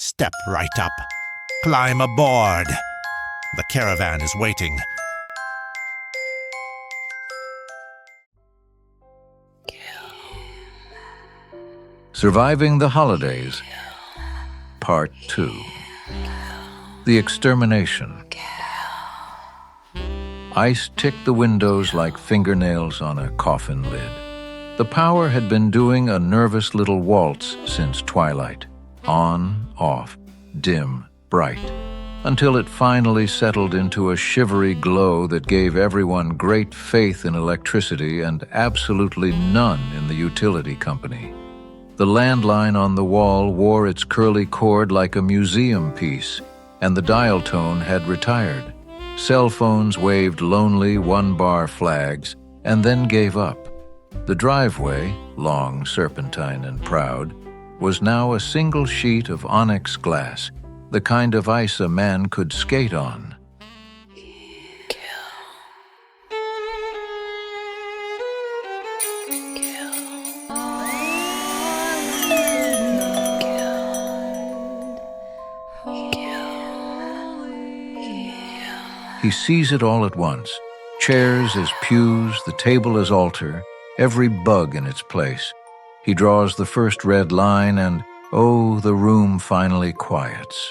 Step right up. Climb aboard. The caravan is waiting. Surviving the Holidays, Part 2. The Extermination. Ice ticked the windows like fingernails on a coffin lid. The power had been doing a nervous little waltz since twilight. On, off, dim, bright, until it finally settled into a shivery glow that gave everyone great faith in electricity and absolutely none in the utility company. The landline on the wall wore its curly cord like a museum piece, and the dial tone had retired. Cell phones waved lonely one-bar flags and then gave up. The driveway, long, serpentine, and proud, was now a single sheet of onyx glass, the kind of ice a man could skate on. He sees it all at once. Chairs as pews, the table as altar, every bug in its place. He draws the first red line and, oh, the room finally quiets.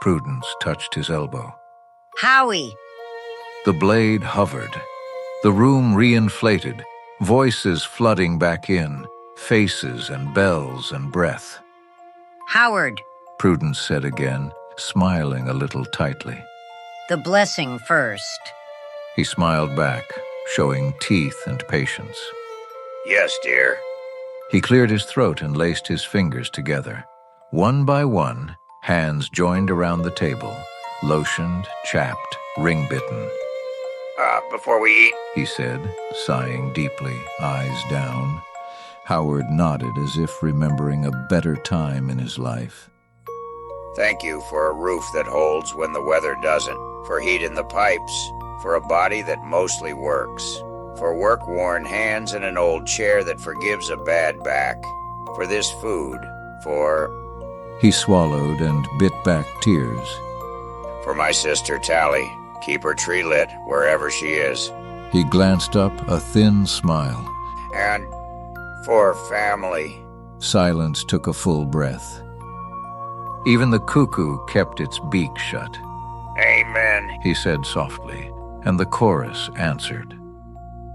Prudence touched his elbow. Howie! The blade hovered. The room reinflated, voices flooding back in, faces and bells and breath. Howard! Prudence said again, smiling a little tightly. The blessing first. He smiled back, showing teeth and patience. Yes, dear. He cleared his throat and laced his fingers together. One by one, hands joined around the table, lotioned, chapped, ring-bitten. Before we eat, He said, sighing deeply, eyes down. Howard nodded as if remembering a better time in his life. thank you for a roof that holds when the weather doesn't, for heat in the pipes, for a body that mostly works, for work-worn hands and an old chair that forgives a bad back, for this food, for... He swallowed and bit back tears. For my sister Tally, keep her tree lit wherever she is. He glanced up, a thin smile. And for family. Silence took a full breath. Even the cuckoo kept its beak shut. Amen. He said softly, and the chorus answered.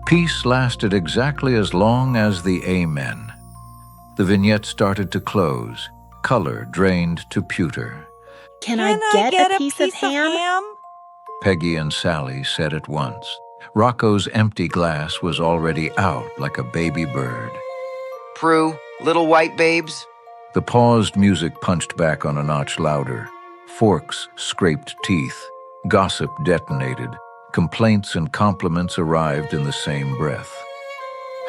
Peace lasted exactly as long as the amen. The vignette started to close, color drained to pewter. Can I get a piece of ham? Peggy and Sally said at once. Rocco's empty glass was already out like a baby bird. Prue, little white babes? The paused music punched back on a notch louder. Forks scraped teeth. Gossip detonated. Complaints and compliments arrived in the same breath.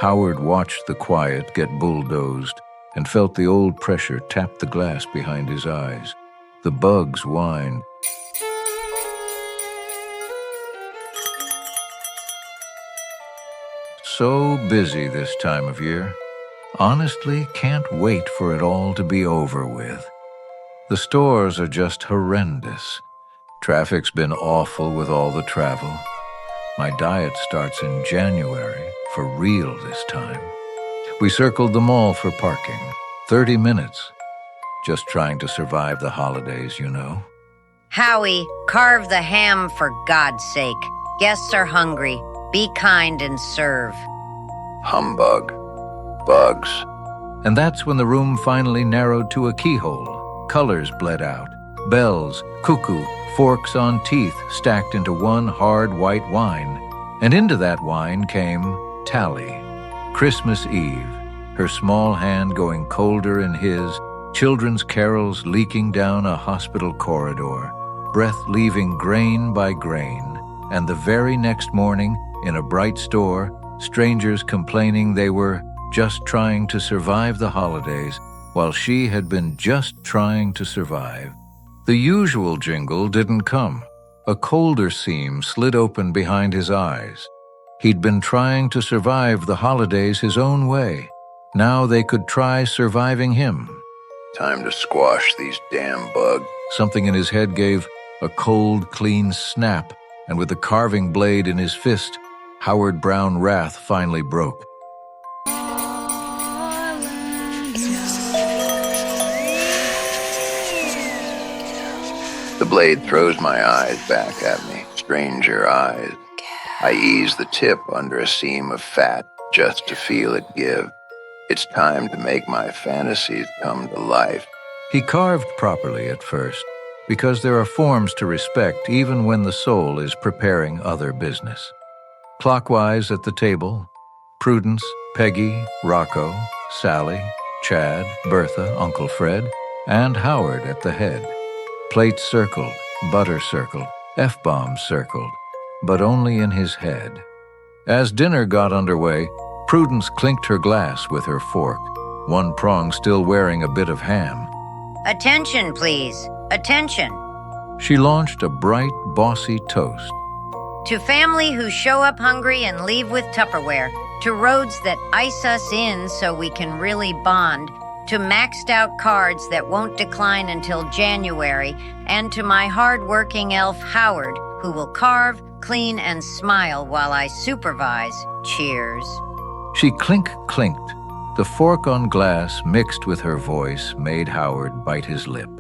Howard watched the quiet get bulldozed and felt the old pressure tap the glass behind his eyes. The bugs whined. So busy this time of year. Honestly, can't wait for it all to be over with. The stores are just horrendous. Traffic's been awful with all the travel. My diet starts in January, for real this time. We circled the mall for parking. 30 minutes. Just trying to survive the holidays, you know. Howie, carve the ham for God's sake. Guests are hungry. Be kind and serve. Humbug. Bugs. And that's when the room finally narrowed to a keyhole. Colors bled out. Bells, cuckoo, forks on teeth stacked into one hard white wine. And into that wine came Tally. Christmas Eve, her small hand going colder in his, children's carols leaking down a hospital corridor, breath leaving grain by grain. And the very next morning, in a bright store, strangers complaining they were just trying to survive the holidays, while she had been just trying to survive. The usual jingle didn't come. A colder seam slid open behind his eyes. He'd been trying to survive the holidays his own way. Now they could try surviving him. Time to squash these damn bugs. Something in his head gave a cold, clean snap, and with the carving blade in his fist, Howard Wraith finally broke. The blade throws my eyes back at me, stranger eyes. I ease the tip under a seam of fat just to feel it give. It's time to make my fantasies come to life. He carved properly at first, because there are forms to respect even when the soul is preparing other business. Clockwise at the table, Prudence, Peggy, Rocco, Sally, Chad, Bertha, Uncle Fred, and Howard at the head. Plates circled, butter circled, F-bombs circled, but only in his head. As dinner got underway, Prudence clinked her glass with her fork, one prong still wearing a bit of ham. Attention, please. Attention. She launched a bright, bossy toast. To family who show up hungry and leave with Tupperware. To roads that ice us in so we can really bond. To maxed out cards that won't decline until January. And to my hard-working elf Howard, who will carve, clean, and smile while I supervise. Cheers. She clink-clinked. The fork on glass mixed with her voice made Howard bite his lip.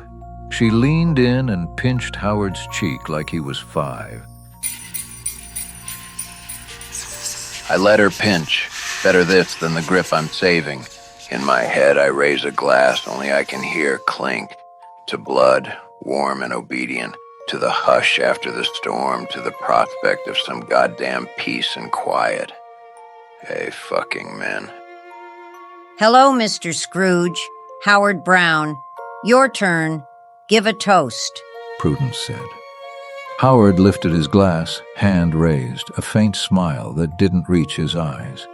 She leaned in and pinched Howard's cheek like he was 5. I let her pinch. Better this than the grip I'm saving. In my head, I raise a glass, only I can hear clink. To blood, warm and obedient. To the hush after the storm. To the prospect of some goddamn peace and quiet. Hey, fucking men. Hello, Mr. Scrooge. Howard Brown. Your turn. Give a toast. Prudence said. Howard lifted his glass, hand raised, a faint smile that didn't reach his eyes.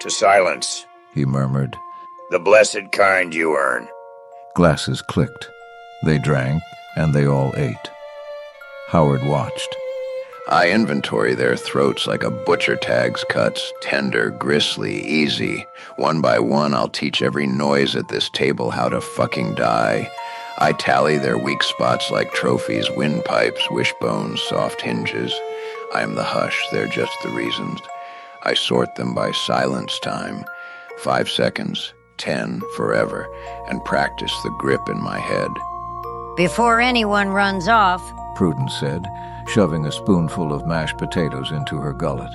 To silence. He murmured. The blessed kind you earn. Glasses clicked. They drank, and they all ate. Howard watched. I inventory their throats like a butcher tags cuts, tender, gristly, easy. One by one, I'll teach every noise at this table how to fucking die. I tally their weak spots like trophies, windpipes, wishbones, soft hinges. I am the hush, they're just the reasons. I sort them by silence time. 5 seconds, 10, forever, and practice the grip in my head. Before anyone runs off, Prudence said, shoving a spoonful of mashed potatoes into her gullet.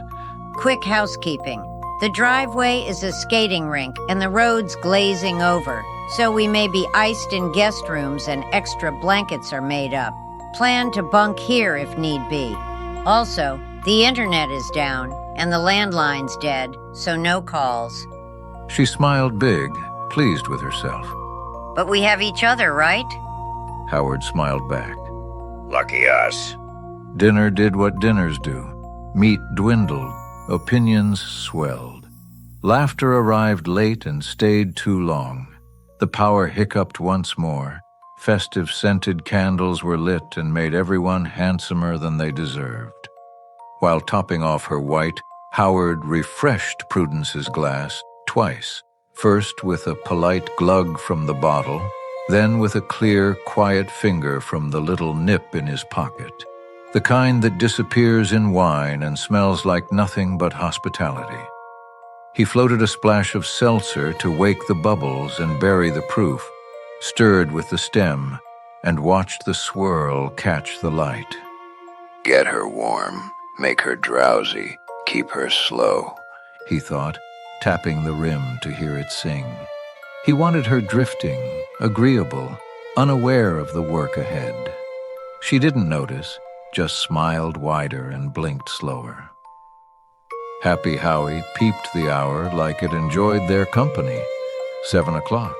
quick housekeeping. The driveway is a skating rink and the road's glazing over, so we may be iced in guest rooms and extra blankets are made up. Plan to bunk here if need be. Also, the internet is down and the landline's dead, so no calls. She smiled big, pleased with herself. But we have each other, right? Howard smiled back. Lucky us. Dinner did what dinners do. Meat dwindled, opinions swelled. Laughter arrived late and stayed too long. The power hiccuped once more. Festive scented candles were lit and made everyone handsomer than they deserved. While topping off her white, Howard refreshed Prudence's glass twice, first with a polite glug from the bottle, then with a clear, quiet finger from the little nip in his pocket, the kind that disappears in wine and smells like nothing but hospitality. He floated a splash of seltzer to wake the bubbles and bury the proof, stirred with the stem, and watched the swirl catch the light. Get her warm, make her drowsy, keep her slow, he thought, tapping the rim to hear it sing. He wanted her drifting, agreeable, unaware of the work ahead. She didn't notice, just smiled wider and blinked slower. Happy Howie peeped the hour like it enjoyed their company. 7 o'clock.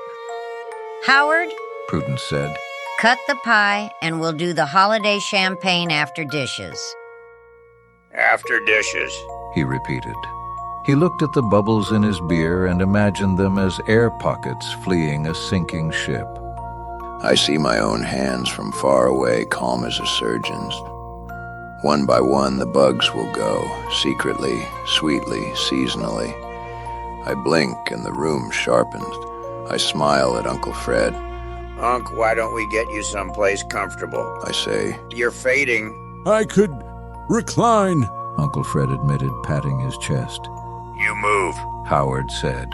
Howard, Prudence said. cut the pie and we'll do the holiday champagne after dishes. After dishes. He repeated. He looked at the bubbles in his beer and imagined them as air pockets fleeing a sinking ship. I see my own hands from far away, calm as a surgeon's. One by one, the bugs will go, secretly, sweetly, seasonally. I blink and the room sharpens. I smile at Uncle Fred. Unc, why don't we get you someplace comfortable? I say. You're fading. I could recline. Uncle Fred admitted, patting his chest. You move. Howard said.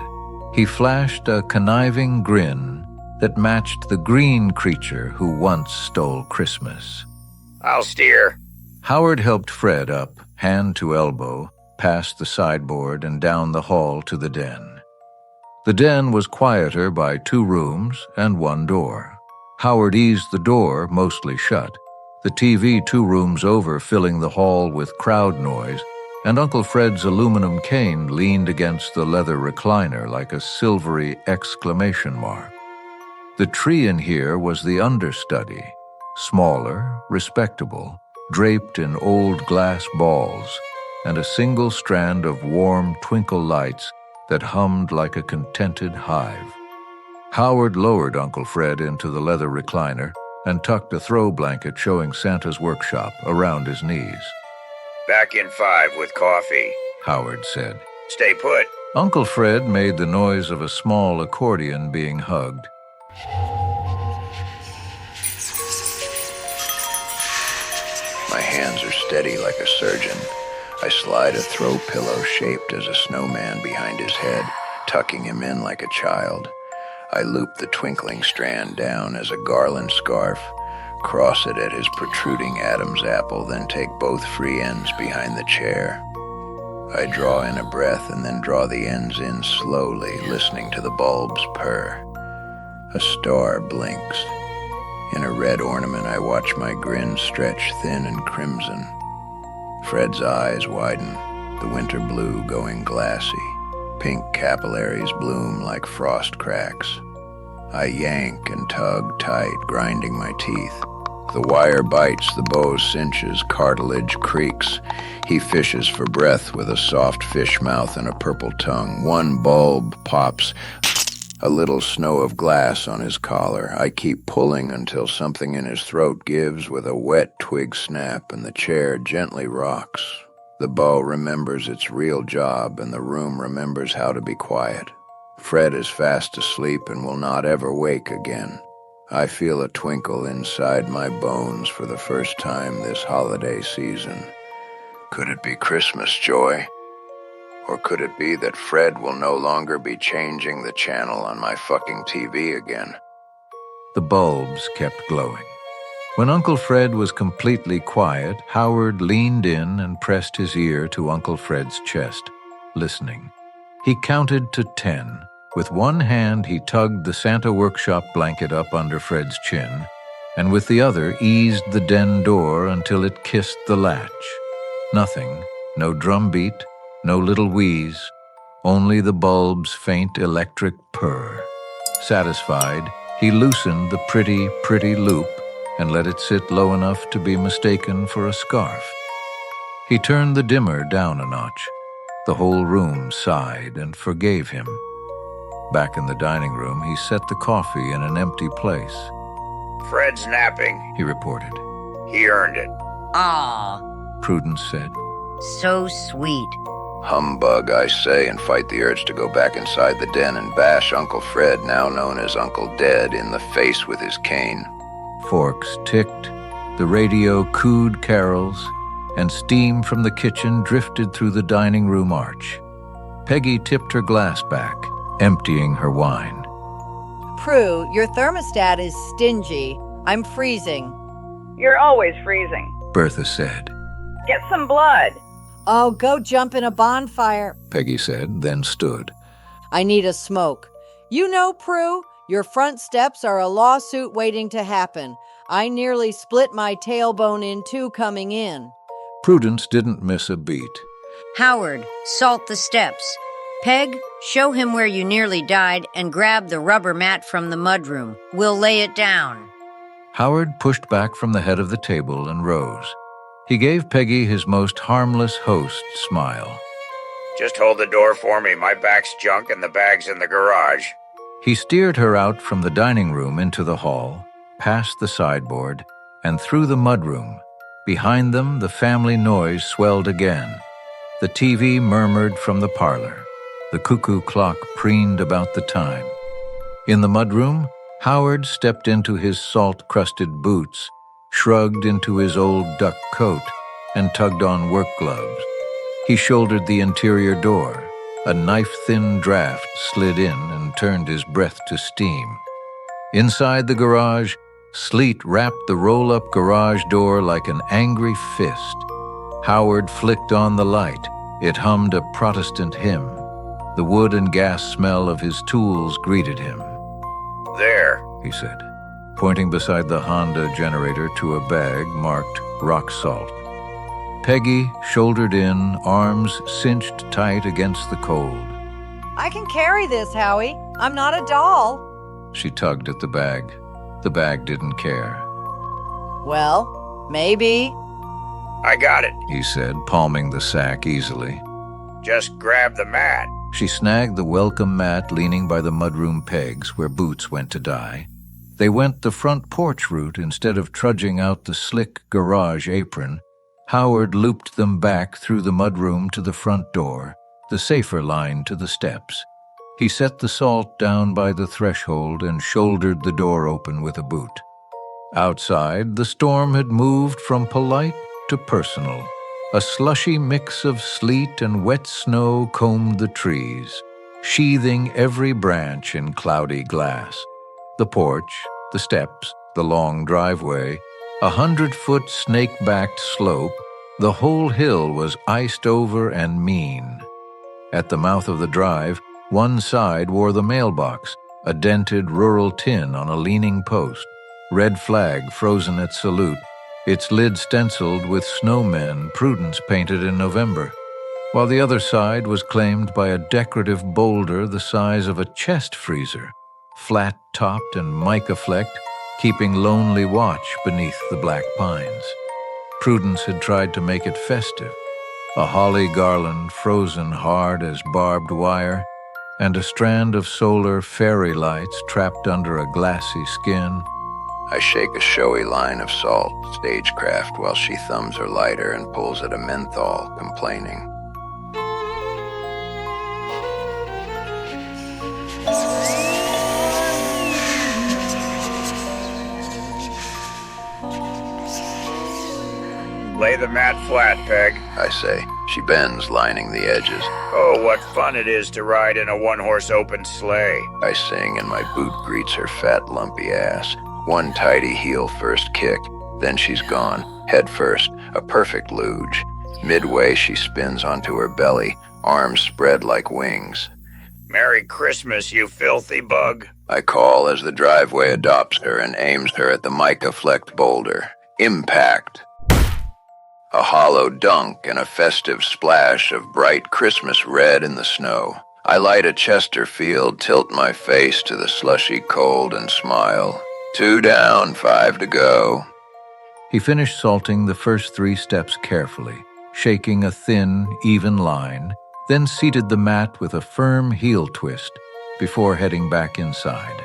He flashed a conniving grin that matched the green creature who once stole Christmas. I'll steer. Howard helped Fred up, hand to elbow, past the sideboard and down the hall to the den. The den was quieter by 2 rooms and 1 door. Howard eased the door, mostly shut, the TV 2 rooms over filling the hall with crowd noise, and Uncle Fred's aluminum cane leaned against the leather recliner like a silvery exclamation mark. The tree in here was the understudy, smaller, respectable, draped in old glass balls, and a single strand of warm twinkle lights that hummed like a contented hive. Howard lowered Uncle Fred into the leather recliner and tucked a throw blanket showing Santa's workshop around his knees. Back in 5 with coffee, Howard said. Stay put. Uncle Fred made the noise of a small accordion being hugged. My hands are steady like a surgeon. I slide a throw pillow shaped as a snowman behind his head, tucking him in like a child. I loop the twinkling strand down as a garland scarf, cross it at his protruding Adam's apple, then take both free ends behind the chair. I draw in a breath and then draw the ends in slowly, listening to the bulbs purr. A star blinks. In a red ornament, I watch my grin stretch thin and crimson. Fred's eyes widen, the winter blue going glassy. Pink capillaries bloom like frost cracks. I yank and tug tight, grinding my teeth. The wire bites, the bow cinches, cartilage creaks. He fishes for breath with a soft fish mouth and a purple tongue. 1 bulb pops, a little snow of glass on his collar. I keep pulling until something in his throat gives with a wet twig snap and the chair gently rocks. The bow remembers its real job and the room remembers how to be quiet. Fred is fast asleep and will not ever wake again. I feel a twinkle inside my bones for the first time this holiday season. Could it be Christmas joy? Or could it be that Fred will no longer be changing the channel on my fucking TV again? The bulbs kept glowing. When Uncle Fred was completely quiet, Howard leaned in and pressed his ear to Uncle Fred's chest, listening. He counted to 10. With one hand, he tugged the Santa workshop blanket up under Fred's chin, and with the other eased the den door until it kissed the latch. Nothing, no drum beat, no little wheeze, only the bulb's faint electric purr. Satisfied, he loosened the pretty, pretty loop and let it sit low enough to be mistaken for a scarf. He turned the dimmer down a notch. The whole room sighed and forgave him. Back in the dining room, he set the coffee in an empty place. Fred's napping, He reported. he earned it. Aw, Prudence said. so sweet. Humbug, I say, and fight the urge to go back inside the den and bash Uncle Fred, now known as Uncle Dead, in the face with his cane. Forks ticked, the radio cooed carols, and steam from the kitchen drifted through the dining room arch. Peggy tipped her glass back, emptying her wine. Prue, your thermostat is stingy. I'm freezing. You're always freezing. Bertha said. Get some blood. Oh, go jump in a bonfire. Peggy said, then stood. I need a smoke. You know, Prue, your front steps are a lawsuit waiting to happen. I nearly split my tailbone in 2 coming in. Prudence didn't miss a beat. Howard, salt the steps. Peg, show him where you nearly died and grab the rubber mat from the mudroom. We'll lay it down. Howard pushed back from the head of the table and rose. He gave Peggy his most harmless host smile. Just hold the door for me. My back's junk and the bag's in the garage. He steered her out from the dining room into the hall, past the sideboard, and through the mudroom. Behind them, the family noise swelled again. The TV murmured from the parlor. The cuckoo clock preened about the time. In the mudroom, Howard stepped into his salt-crusted boots, shrugged into his old duck coat, and tugged on work gloves. He shouldered the interior door. A knife-thin draft slid in and turned his breath to steam. Inside the garage, sleet wrapped the roll-up garage door like an angry fist. Howard flicked on the light. It hummed a Protestant hymn. The wood and gas smell of his tools greeted him. There, he said, pointing beside the Honda generator to a bag marked rock salt. Peggy shouldered in, arms cinched tight against the cold. I can carry this, Howie. I'm not a doll. She tugged at the bag. The bag didn't care. Well, maybe. I got it. He said, palming the sack easily. Just grab the mat. She snagged the welcome mat leaning by the mudroom pegs where Boots went to die. They went the front porch route instead of trudging out the slick garage apron. Howard looped them back through the mudroom to the front door, the safer line to the steps. He set the salt down by the threshold and shouldered the door open with a boot. Outside, the storm had moved from polite to personal. A slushy mix of sleet and wet snow combed the trees, sheathing every branch in cloudy glass. The porch, the steps, the long driveway, 100-foot snake-backed slope, the whole hill was iced over and mean. At the mouth of the drive, one side wore the mailbox, a dented rural tin on a leaning post, red flag frozen at salute, its lid stenciled with snowmen Prudence painted in November, while the other side was claimed by a decorative boulder the size of a chest freezer, flat-topped and mica-flecked, keeping lonely watch beneath the black pines. Prudence had tried to make it festive, a holly garland frozen hard as barbed wire, and a strand of solar fairy lights trapped under a glassy skin. I shake a showy line of salt, stagecraft, while she thumbs her lighter and pulls at a menthol, complaining. Lay the mat flat, Peg, I say. She bends, lining the edges. Oh, what fun it is to ride in a one-horse open sleigh. I sing, and my boot greets her fat, lumpy ass. One tidy heel first kick, then she's gone, head first, a perfect luge. Midway, she spins onto her belly, arms spread like wings. Merry Christmas, you filthy bug. I call as the driveway adopts her and aims her at the mica-flecked boulder. Impact! A hollow dunk and a festive splash of bright Christmas red in the snow. I light a Chesterfield, tilt my face to the slushy cold and smile. 2 down, 5 to go. He finished salting the first 3 steps carefully, shaking a thin, even line, then seated the mat with a firm heel twist before heading back inside.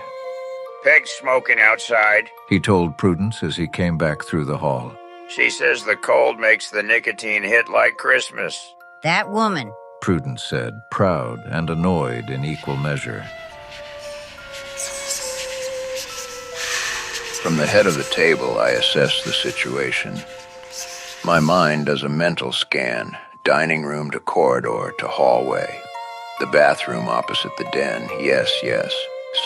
Peg's smoking outside, he told Prudence as he came back through the hall. She says the cold makes the nicotine hit like Christmas. That woman, Prudence said, proud and annoyed in equal measure. From the head of the table, I assess the situation. My mind does a mental scan, dining room to corridor to hallway. The bathroom opposite the den, yes.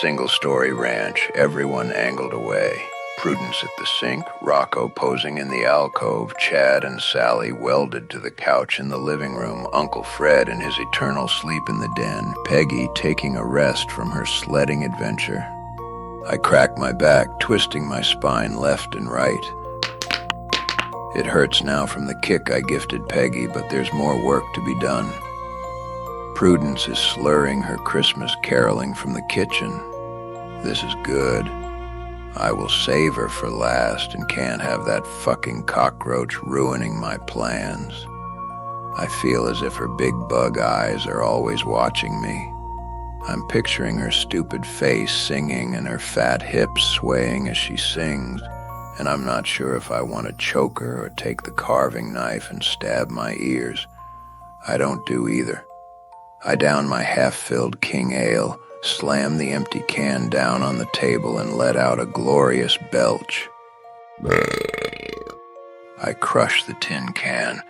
Single-story ranch, everyone angled away. Prudence at the sink, Rocco posing in the alcove, Chad and Sally welded to the couch in the living room, Uncle Fred in his eternal sleep in the den, Peggy taking a rest from her sledding adventure. I crack my back, twisting my spine left and right. It hurts now from the kick I gifted Peggy, but there's more work to be done. Prudence is slurring her Christmas caroling from the kitchen. This is good. I will save her for last and can't have that fucking cockroach ruining my plans. I feel as if her big bug eyes are always watching me. I'm picturing her stupid face singing and her fat hips swaying as she sings, and I'm not sure if I want to choke her or take the carving knife and stab my ears. I don't do either. I down my half-filled king ale, slammed the empty can down on the table, and let out a glorious belch. I crushed the tin can,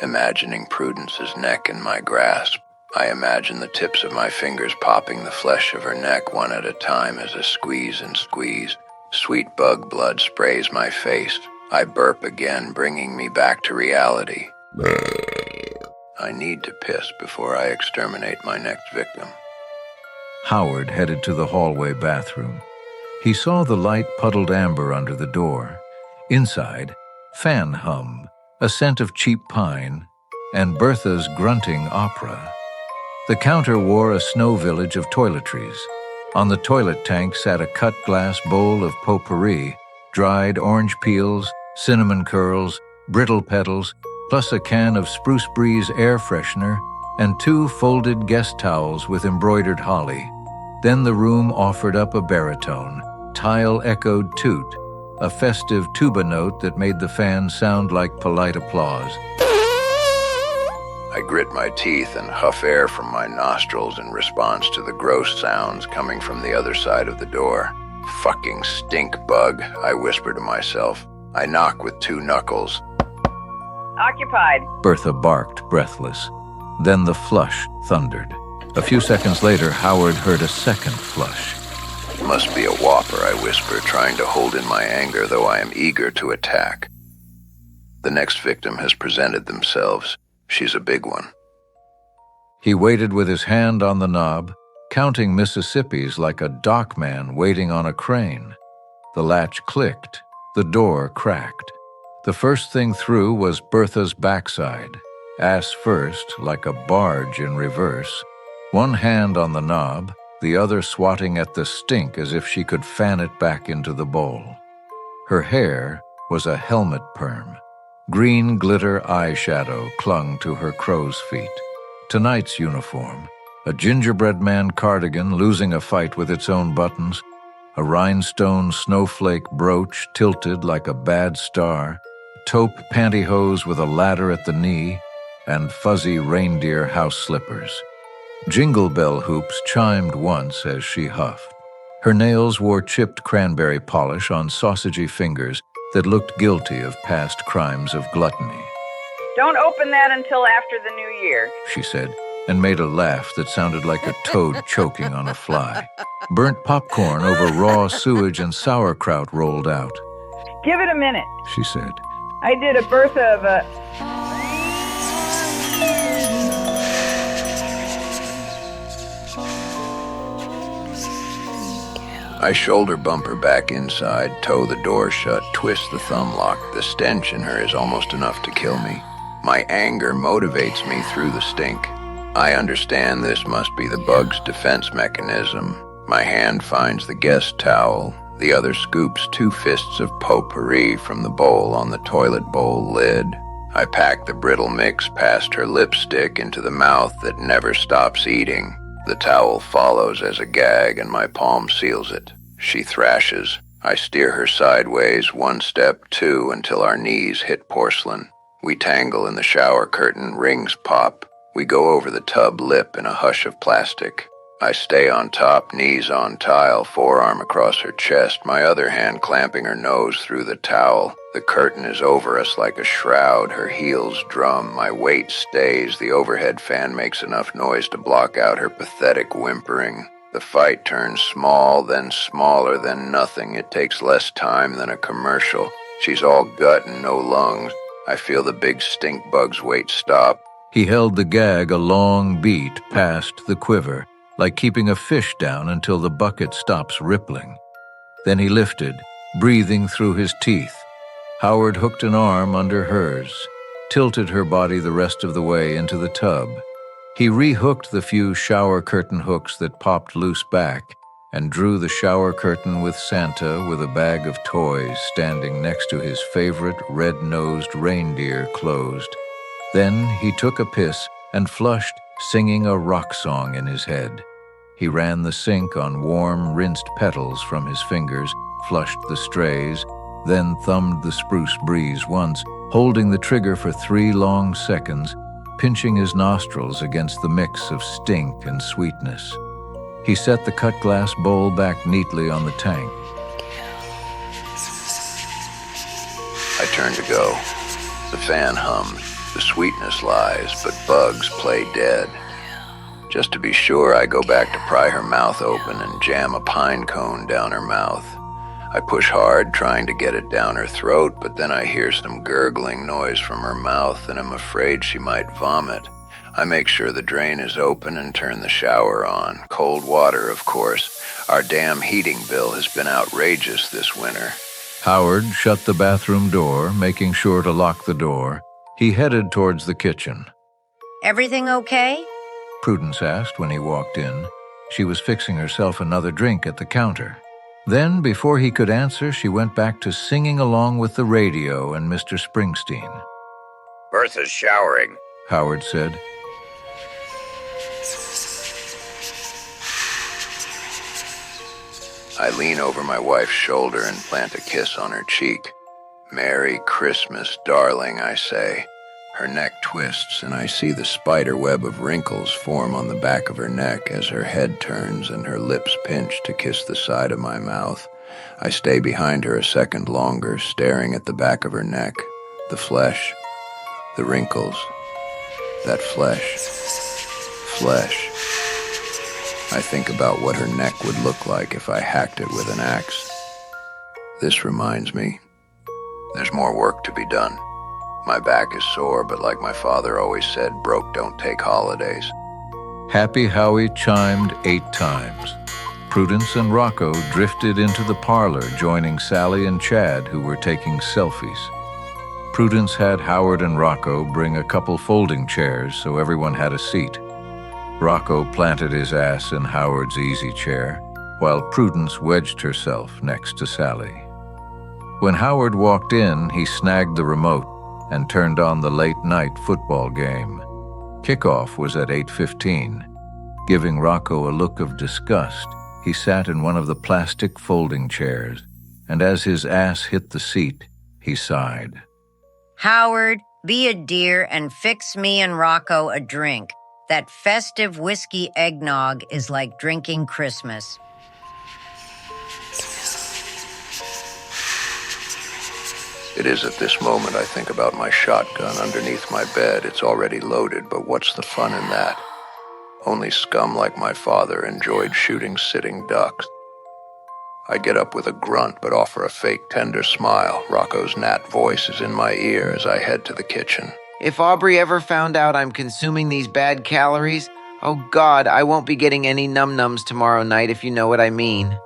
imagining Prudence's neck in my grasp. I imagine the tips of my fingers popping the flesh of her neck one at a time as I squeeze and squeeze. Sweet bug blood sprays my face. I burp again, bringing me back to reality. I need to piss before I exterminate my next victim. Howard headed to the hallway bathroom. He saw the light puddled amber under the door. Inside, fan hum, a scent of cheap pine, and Bertha's grunting opera. The counter wore a snow village of toiletries. On the toilet tank sat a cut glass bowl of potpourri, dried orange peels, cinnamon curls, brittle petals, plus a can of Spruce Breeze air freshener and 2 folded guest towels with embroidered holly. Then the room offered up a baritone, tile-echoed toot, a festive tuba note that made the fan sound like polite applause. I grit my teeth and huff air from my nostrils in response to the gross sounds coming from the other side of the door. Fucking stink bug, I whisper to myself. I knock with 2 knuckles. Occupied. Bertha barked, breathless. Then the flush thundered. A few seconds later, Howard heard a second flush. Must be a whopper, I whisper, trying to hold in my anger, though I am eager to attack. The next victim has presented themselves. She's a big one. He waited with his hand on the knob, counting Mississippis like a dockman waiting on a crane. The latch clicked. The door cracked. The first thing through was Bertha's backside, ass first, like a barge in reverse. One hand on the knob, the other swatting at the stink as if she could fan it back into the bowl. Her hair was a helmet perm. Green glitter eyeshadow clung to her crow's feet. Tonight's uniform, a gingerbread man cardigan losing a fight with its own buttons, a rhinestone snowflake brooch tilted like a bad star, taupe pantyhose with a ladder at the knee, and fuzzy reindeer house slippers. Jingle bell hoops chimed once as she huffed. Her nails wore chipped cranberry polish on sausagey fingers that looked guilty of past crimes of gluttony. Don't open that until after the new year, She said, and made a laugh that sounded like a toad choking on a fly. Burnt popcorn over raw sewage and sauerkraut rolled out. Give it a minute. She said. I did a Bertha of a... I shoulder bump her back inside, toe the door shut, twist the thumb lock. The stench in her is almost enough to kill me. My anger motivates me through the stink. I understand this must be the bug's defense mechanism. My hand finds the guest towel. The other scoops 2 fists of potpourri from the bowl on the toilet bowl lid. I pack the brittle mix past her lipstick into the mouth that never stops eating. The towel follows as a gag, and my palm seals it. She thrashes. I steer her sideways, 1 step, 2, until our knees hit porcelain. We tangle in the shower curtain, rings pop. We go over the tub lip in a hush of plastic. I stay on top, knees on tile, forearm across her chest, my other hand clamping her nose through the towel. The curtain is over us like a shroud, her heels drum, my weight stays, the overhead fan makes enough noise to block out her pathetic whimpering. The fight turns small, then smaller, then nothing. It takes less time than a commercial. She's all gut and no lungs. I feel the big stink bug's weight stop. He held the gag a long beat past the quiver, like keeping a fish down until the bucket stops rippling. Then he lifted, breathing through his teeth. Howard hooked an arm under hers, tilted her body the rest of the way into the tub. He rehooked the few shower curtain hooks that popped loose back and drew the shower curtain with Santa with a bag of toys standing next to his favorite red-nosed reindeer closed. Then he took a piss and flushed, singing a rock song in his head. He ran the sink on warm, rinsed petals from his fingers, flushed the strays, then thumbed the Spruce Breeze once, holding the trigger for 3 long seconds, pinching his nostrils against the mix of stink and sweetness. He set the cut glass bowl back neatly on the tank. I turn to go. The fan hums, the sweetness lies, but bugs play dead. Just to be sure, I go back to pry her mouth open and jam a pine cone down her mouth. I push hard, trying to get it down her throat, but then I hear some gurgling noise from her mouth and I'm afraid she might vomit. I make sure the drain is open and turn the shower on. Cold water, of course. Our damn heating bill has been outrageous this winter. Howard shut the bathroom door, making sure to lock the door. He headed towards the kitchen. Everything okay? Prudence asked when he walked in. She was fixing herself another drink at the counter. Then, before he could answer, she went back to singing along with the radio and Mr. Springsteen. Bertha's showering, Howard said. I lean over my wife's shoulder and plant a kiss on her cheek. "Merry Christmas, darling," I say. Her neck twists, and I see the spider web of wrinkles form on the back of her neck as her head turns and her lips pinch to kiss the side of my mouth. I stay behind her a second longer, staring at the back of her neck, the flesh, the wrinkles, that flesh. I think about what her neck would look like if I hacked it with an axe. This reminds me, there's more work to be done. My back is sore, but like my father always said, broke don't take holidays. Happy Howie chimed 8 times. Prudence and Rocco drifted into the parlor, joining Sally and Chad, who were taking selfies. Prudence had Howard and Rocco bring a couple folding chairs so everyone had a seat. Rocco planted his ass in Howard's easy chair, while Prudence wedged herself next to Sally. When Howard walked in, he snagged the remote and turned on the late-night football game. Kickoff was at 8:15. Giving Rocco a look of disgust, he sat in one of the plastic folding chairs, and as his ass hit the seat, he sighed. Howard, be a dear and fix me and Rocco a drink. That festive whiskey eggnog is like drinking Christmas. It is at this moment I think about my shotgun underneath my bed. It's already loaded, but what's the fun in that? Only scum like my father enjoyed shooting sitting ducks. I get up with a grunt, but offer a fake tender smile. Rocco's gnat voice is in my ear as I head to the kitchen. If Aubrey ever found out I'm consuming these bad calories, oh God, I won't be getting any num-nums tomorrow night, if you know what I mean.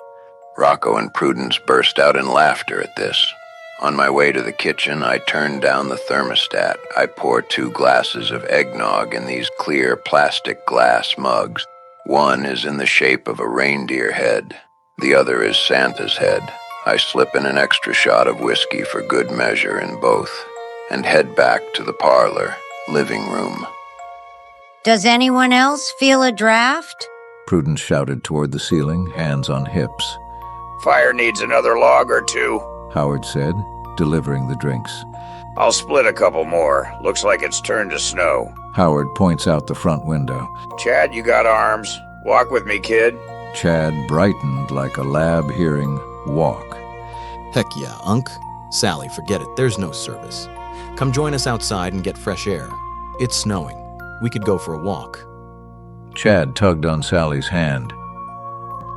Rocco and Prudence burst out in laughter at this. On my way to the kitchen, I turn down the thermostat. I pour 2 glasses of eggnog in these clear plastic glass mugs. One is in the shape of a reindeer head. The other is Santa's head. I slip in an extra shot of whiskey for good measure in both, and head back to the parlor, living room. Does anyone else feel a draft? Prudence shouted toward the ceiling, hands on hips. Fire needs another log or 2. Howard said, delivering the drinks. I'll split a couple more. Looks like it's turned to snow. Howard points out the front window. Chad, you got arms. Walk with me, kid. Chad brightened like a lab hearing walk. Heck yeah, Unc. Sally, forget it. There's no service. Come join us outside and get fresh air. It's snowing. We could go for a walk. Chad tugged on Sally's hand.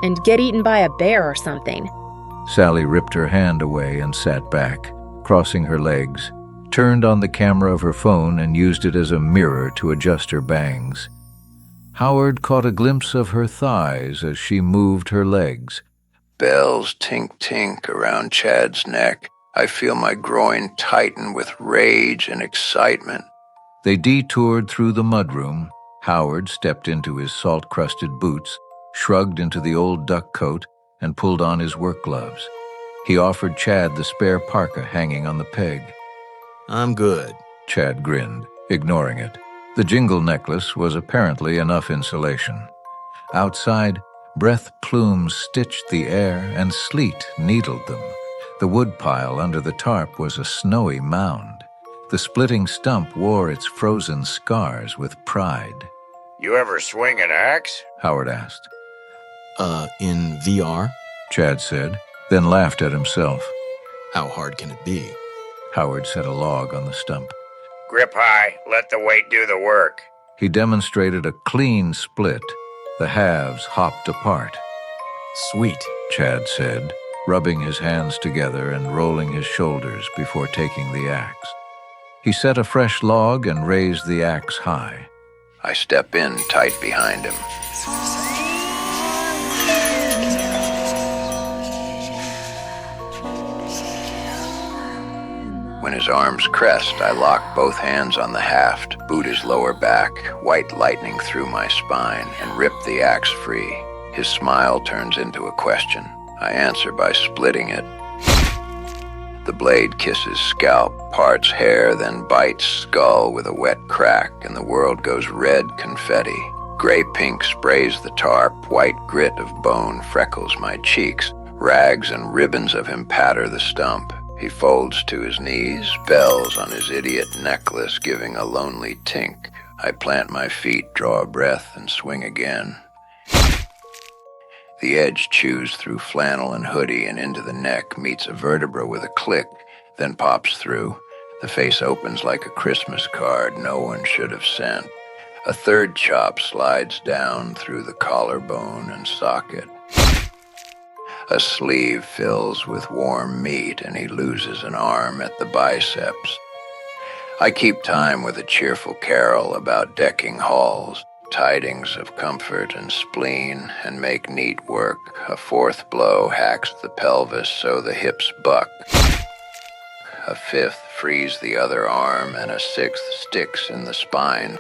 And get eaten by a bear or something. Sally ripped her hand away and sat back, crossing her legs, turned on the camera of her phone and used it as a mirror to adjust her bangs. Howard caught a glimpse of her thighs as she moved her legs. Bells tink-tink around Chad's neck. I feel my groin tighten with rage and excitement. They detoured through the mudroom. Howard stepped into his salt-crusted boots, shrugged into the old duck coat, and pulled on his work gloves. He offered Chad the spare parka hanging on the peg. I'm good. Chad grinned, ignoring it. The jingle necklace was apparently enough insulation. Outside, breath plumes stitched the air and sleet needled them. The woodpile under the tarp was a snowy mound. The splitting stump wore its frozen scars with pride. You ever swing an axe? Howard asked. In VR? Chad said, then laughed at himself. How hard can it be? Howard set a log on the stump. Grip high, let the weight do the work. He demonstrated a clean split. The halves hopped apart. Sweet, Chad said, rubbing his hands together and rolling his shoulders before taking the axe. He set a fresh log and raised the axe high. I step in tight behind him. When his arms crest, I lock both hands on the haft, boot his lower back, white lightning through my spine, and rip the axe free. His smile turns into a question. I answer by splitting it. The blade kisses scalp, parts hair, then bites skull with a wet crack, and the world goes red confetti. Gray-pink sprays the tarp, white grit of bone freckles my cheeks. Rags and ribbons of him patter the stump. He folds to his knees, bells on his idiot necklace giving a lonely tink. I plant my feet, draw a breath, and swing again. The edge chews through flannel and hoodie and into the neck, meets a vertebra with a click, then pops through. The face opens like a Christmas card no one should have sent. A third chop slides down through the collarbone and socket. A sleeve fills with warm meat, and he loses an arm at the biceps. I keep time with a cheerful carol about decking halls, tidings of comfort and spleen, and make neat work. A fourth blow hacks the pelvis so the hips buck. A fifth frees the other arm, and a sixth sticks in the spine.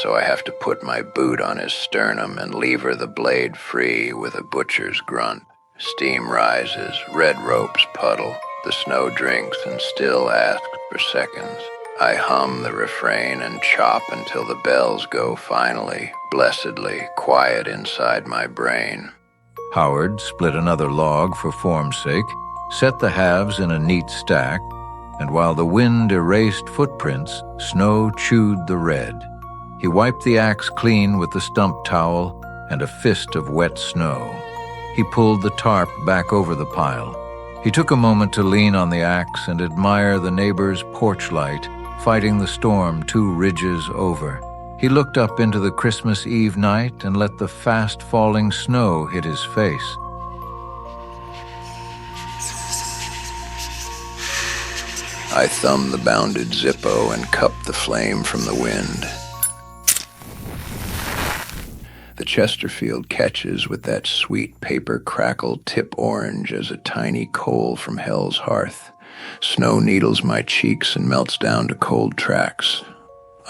So I have to put my boot on his sternum and lever the blade free with a butcher's grunt. Steam rises, red ropes puddle, the snow drinks and still asks for seconds. I hum the refrain and chop until the bells go finally, blessedly, quiet inside my brain. Howard split another log for form's sake, set the halves in a neat stack, and while the wind erased footprints, snow chewed the red. He wiped the axe clean with the stump towel and a fist of wet snow. He pulled the tarp back over the pile. He took a moment to lean on the axe and admire the neighbor's porch light, fighting the storm 2 ridges over. He looked up into the Christmas Eve night and let the fast-falling snow hit his face. I thumb the bounded Zippo and cup the flame from the wind. The Chesterfield catches with that sweet paper crackle tip orange as a tiny coal from hell's hearth. Snow needles my cheeks and melts down to cold tracks.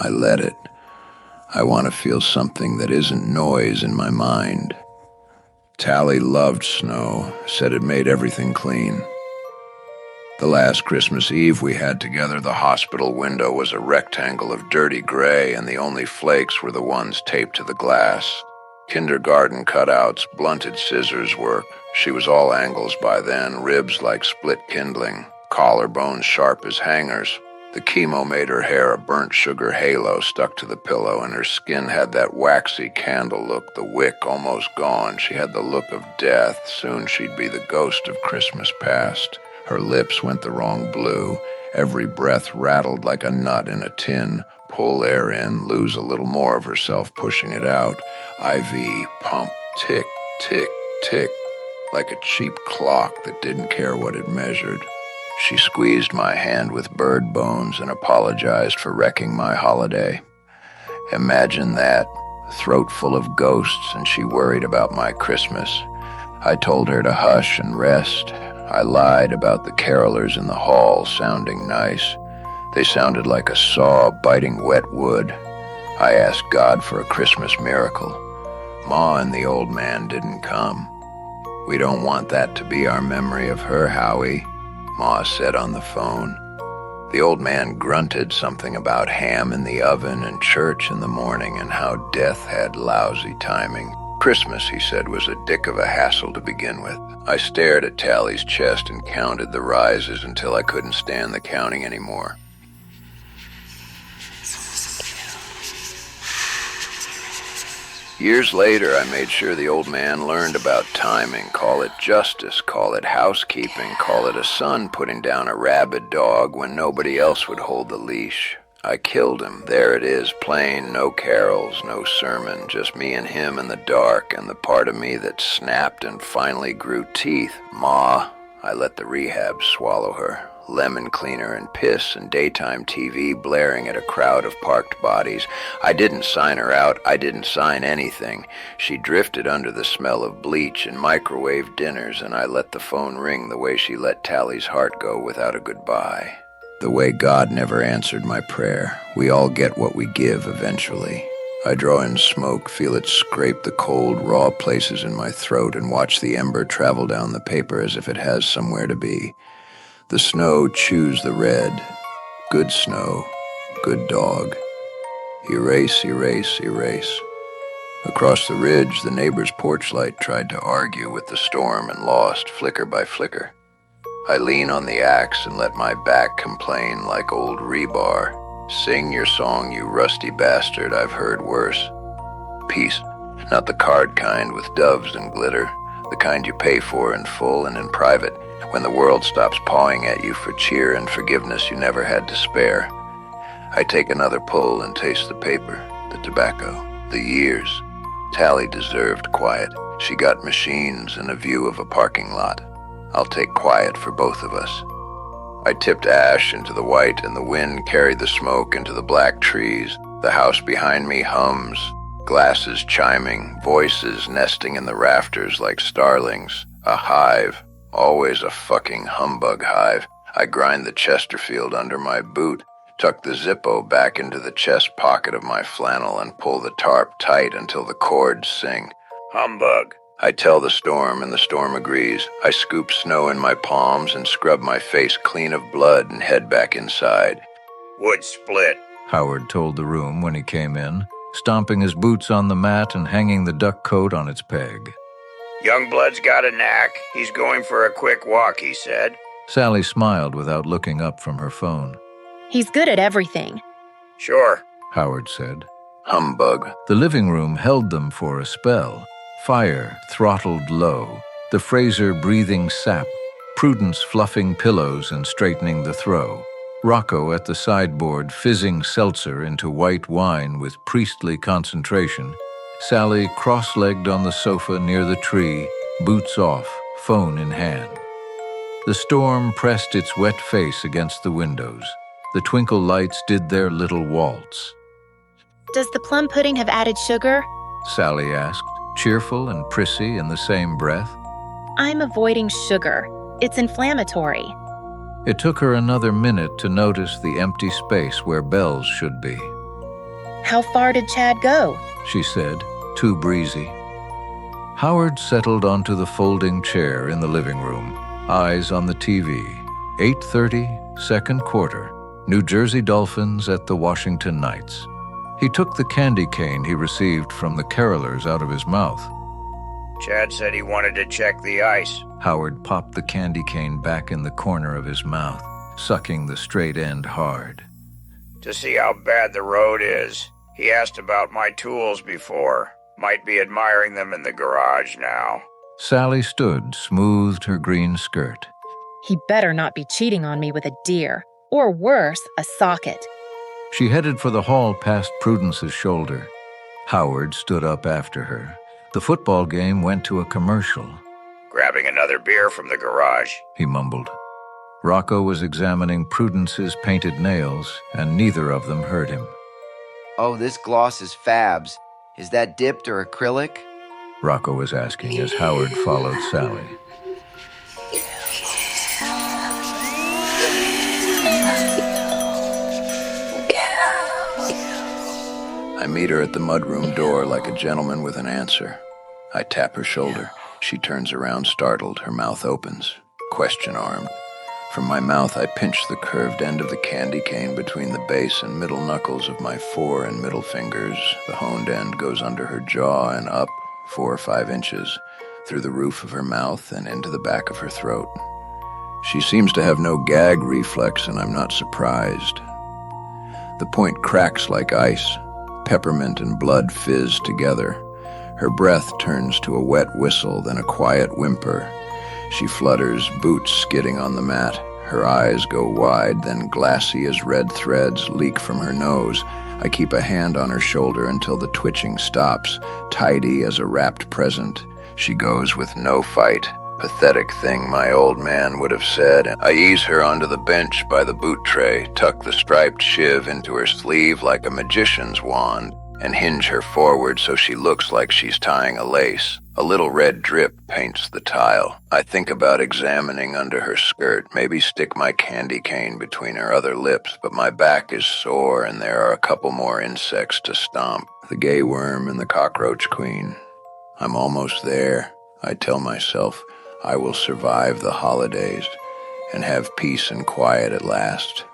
I let it. I want to feel something that isn't noise in my mind. Tally loved snow, said it made everything clean. The last Christmas Eve we had together, the hospital window was a rectangle of dirty gray, and the only flakes were the ones taped to the glass. Kindergarten cutouts, blunted scissors work. She was all angles by then, ribs like split kindling, collarbones sharp as hangers. The chemo made her hair a burnt sugar halo stuck to the pillow, and her skin had that waxy candle look, the wick almost gone. She had the look of death. Soon she'd be the ghost of Christmas past. Her lips went the wrong blue. Every breath rattled like a nut in a tin. Pull air in, lose a little more of herself, pushing it out. IV, pump, tick, tick, tick, like a cheap clock that didn't care what it measured. She squeezed my hand with bird bones and apologized for wrecking my holiday. Imagine that, a throat full of ghosts, and she worried about my Christmas. I told her to hush and rest. I lied about the carolers in the hall sounding nice. They sounded like a saw biting wet wood. I asked God for a Christmas miracle. Ma and the old man didn't come. We don't want that to be our memory of her, Howie, Ma said on the phone. The old man grunted something about ham in the oven and church in the morning and how death had lousy timing. Christmas, he said, was a dick of a hassle to begin with. I stared at Tally's chest and counted the rises until I couldn't stand the counting anymore. Years later, I made sure the old man learned about timing. Call it justice, call it housekeeping, call it a son putting down a rabid dog when nobody else would hold the leash. I killed him. There it is, plain, no carols, no sermon, just me and him in the dark, and the part of me that snapped and finally grew teeth. Ma, I let the rehab swallow her. Lemon cleaner and piss and daytime TV blaring at a crowd of parked bodies. I didn't sign her out. I didn't sign anything. She drifted under the smell of bleach and microwave dinners, and I let the phone ring the way she let Tally's heart go without a goodbye. The way God never answered my prayer. We all get what we give eventually. I draw in smoke, feel it scrape the cold, raw places in my throat, and watch the ember travel down the paper as if it has somewhere to be. The snow chews the red. Good snow, good dog. Erase, erase, erase. Across the ridge, the neighbor's porch light tried to argue with the storm and lost, flicker by flicker. I lean on the axe and let my back complain like old rebar. Sing your song, you rusty bastard, I've heard worse. Peace, not the card kind with doves and glitter, the kind you pay for in full and in private, when the world stops pawing at you for cheer and forgiveness you never had to spare. I take another pull and taste the paper, the tobacco, the years. Tally deserved quiet. She got machines and a view of a parking lot. I'll take quiet for both of us. I tipped ash into the white, and the wind carried the smoke into the black trees. The house behind me hums, glasses chiming, voices nesting in the rafters like starlings. A hive. Always a fucking humbug hive. I grind the Chesterfield under my boot, tuck the Zippo back into the chest pocket of my flannel, and pull the tarp tight until the cords sing. Humbug. I tell the storm, and the storm agrees. I scoop snow in my palms and scrub my face clean of blood and head back inside. Wood split, Howard told the room when he came in, stomping his boots on the mat and hanging the duck coat on its peg. Youngblood's got a knack. He's going for a quick walk, he said. Sally smiled without looking up from her phone. He's good at everything. Sure, Howard said. Humbug. The living room held them for a spell. Fire throttled low, the Fraser breathing sap, Prudence fluffing pillows and straightening the throw, Rocco at the sideboard fizzing seltzer into white wine with priestly concentration, Sally cross-legged on the sofa near the tree, boots off, phone in hand. The storm pressed its wet face against the windows. The twinkle lights did their little waltz. Does the plum pudding have added sugar? Sally asked, cheerful and prissy in the same breath. I'm avoiding sugar. It's inflammatory. It took her another minute to notice the empty space where bells should be. How far did Chad go? She said, too breezy. Howard settled onto the folding chair in the living room, eyes on the TV. 8:30, second quarter, New Jersey Dolphins at the Washington Knights. He took the candy cane he received from the carolers out of his mouth. Chad said he wanted to check the ice. Howard popped the candy cane back in the corner of his mouth, sucking the straight end hard. To see how bad the road is. He asked about my tools before. Might be admiring them in the garage now. Sally stood, smoothed her green skirt. He better not be cheating on me with a deer, or worse, a socket. She headed for the hall past Prudence's shoulder. Howard stood up after her. The football game went to a commercial. Grabbing another beer from the garage, he mumbled. Rocco was examining Prudence's painted nails, and neither of them heard him. Oh, this gloss is fabs. Is that dipped or acrylic? Rocco was asking as Howard followed Sally. I meet her at the mudroom door like a gentleman with an answer. I tap her shoulder. She turns around startled. Her mouth opens, question-armed. From my mouth, I pinch the curved end of the candy cane between the base and middle knuckles of my fore and middle fingers. The honed end goes under her jaw and up 4 or 5 inches, through the roof of her mouth and into the back of her throat. She seems to have no gag reflex, and I'm not surprised. The point cracks like ice. Peppermint and blood fizz together. Her breath turns to a wet whistle, then a quiet whimper. She flutters, boots skidding on the mat. Her eyes go wide, then glassy as red threads leak from her nose. I keep a hand on her shoulder until the twitching stops, tidy as a wrapped present. She goes with no fight. Pathetic thing my old man would have said. I ease her onto the bench by the boot tray, tuck the striped shiv into her sleeve like a magician's wand, and hinge her forward so she looks like she's tying a lace. A little red drip paints the tile. I think about examining under her skirt, maybe stick my candy cane between her other lips, but my back is sore and there are a couple more insects to stomp. The gay worm and the cockroach queen. I'm almost there. I tell myself I will survive the holidays and have peace and quiet at last.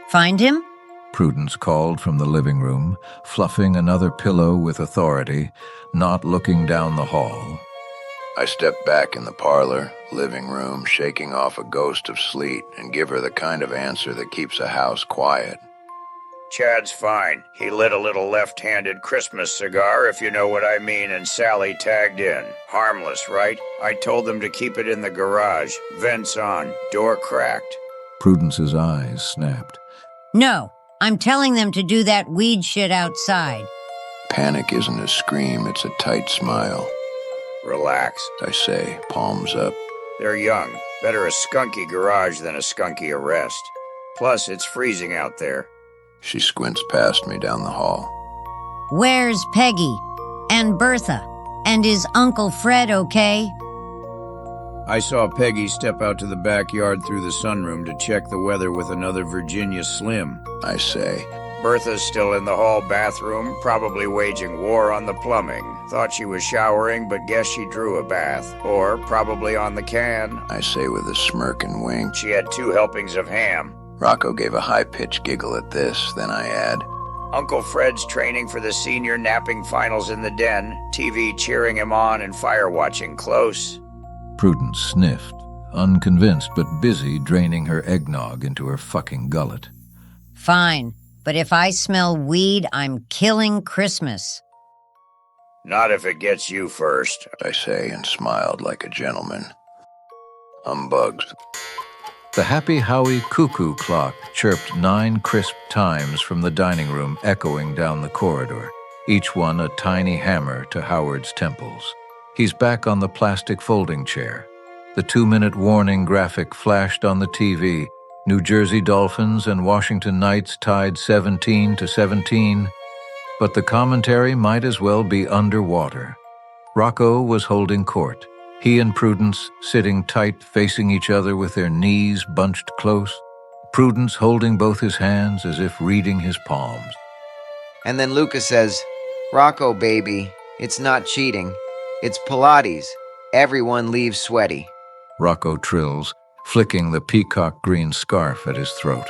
Find him? Prudence called from the living room, fluffing another pillow with authority, not looking down the hall. I step back in the parlor, living room, shaking off a ghost of sleet, and give her the kind of answer that keeps a house quiet. Chad's fine. He lit a little left-handed Christmas cigar, if you know what I mean, and Sally tagged in. Harmless, right? I told them to keep it in the garage. Vents on, door cracked. Prudence's eyes snapped. No, I'm telling them to do that weed shit outside. Panic isn't a scream, it's a tight smile. Relax, I say, palms up. They're young. Better a skunky garage than a skunky arrest. Plus, it's freezing out there. She squints past me down the hall. Where's Peggy? And Bertha? And is Uncle Fred okay? I saw Peggy step out to the backyard through the sunroom to check the weather with another Virginia Slim. I say. Bertha's still in the hall bathroom, probably waging war on the plumbing. Thought she was showering, but guess she drew a bath. Or probably on the can. I say with a smirk and wink. She had 2 helpings of ham. Rocco gave a high-pitched giggle at this, then I add, Uncle Fred's training for the senior napping finals in the den, TV cheering him on and fire watching close. Prudence sniffed, unconvinced but busy draining her eggnog into her fucking gullet. Fine, but if I smell weed, I'm killing Christmas. Not if it gets you first, I say, and smiled like a gentleman. Humbugs. The Happy Howie cuckoo clock chirped 9 crisp times from the dining room, echoing down the corridor, each one a tiny hammer to Howard's temples. He's back on the plastic folding chair. The 2-minute warning graphic flashed on the TV. New Jersey Dolphins and Washington Knights tied 17-17, but the commentary might as well be underwater. Rocco was holding court. He and Prudence sitting tight, facing each other with their knees bunched close. Prudence holding both his hands as if reading his palms. And then Lucas says, Rocco, baby, it's not cheating. It's Pilates. Everyone leaves sweaty. Rocco trills, flicking the peacock green scarf at his throat.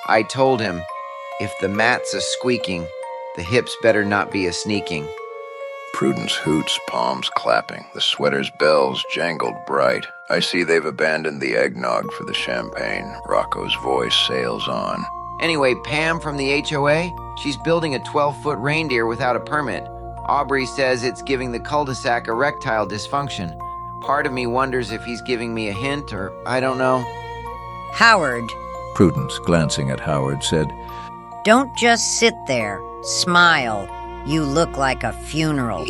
I told him, if the mat's a squeaking, the hips better not be a sneaking. Prudence hoots, palms clapping. The sweater's bells jangled bright. I see they've abandoned the eggnog for the champagne. Rocco's voice sails on. Anyway, Pam from the HOA, she's building a 12-foot reindeer without a permit. Aubrey says it's giving the cul-de-sac erectile dysfunction. Part of me wonders if he's giving me a hint or I don't know. Howard. Prudence, glancing at Howard, said, Don't just sit there. Smile. You look like a funeral.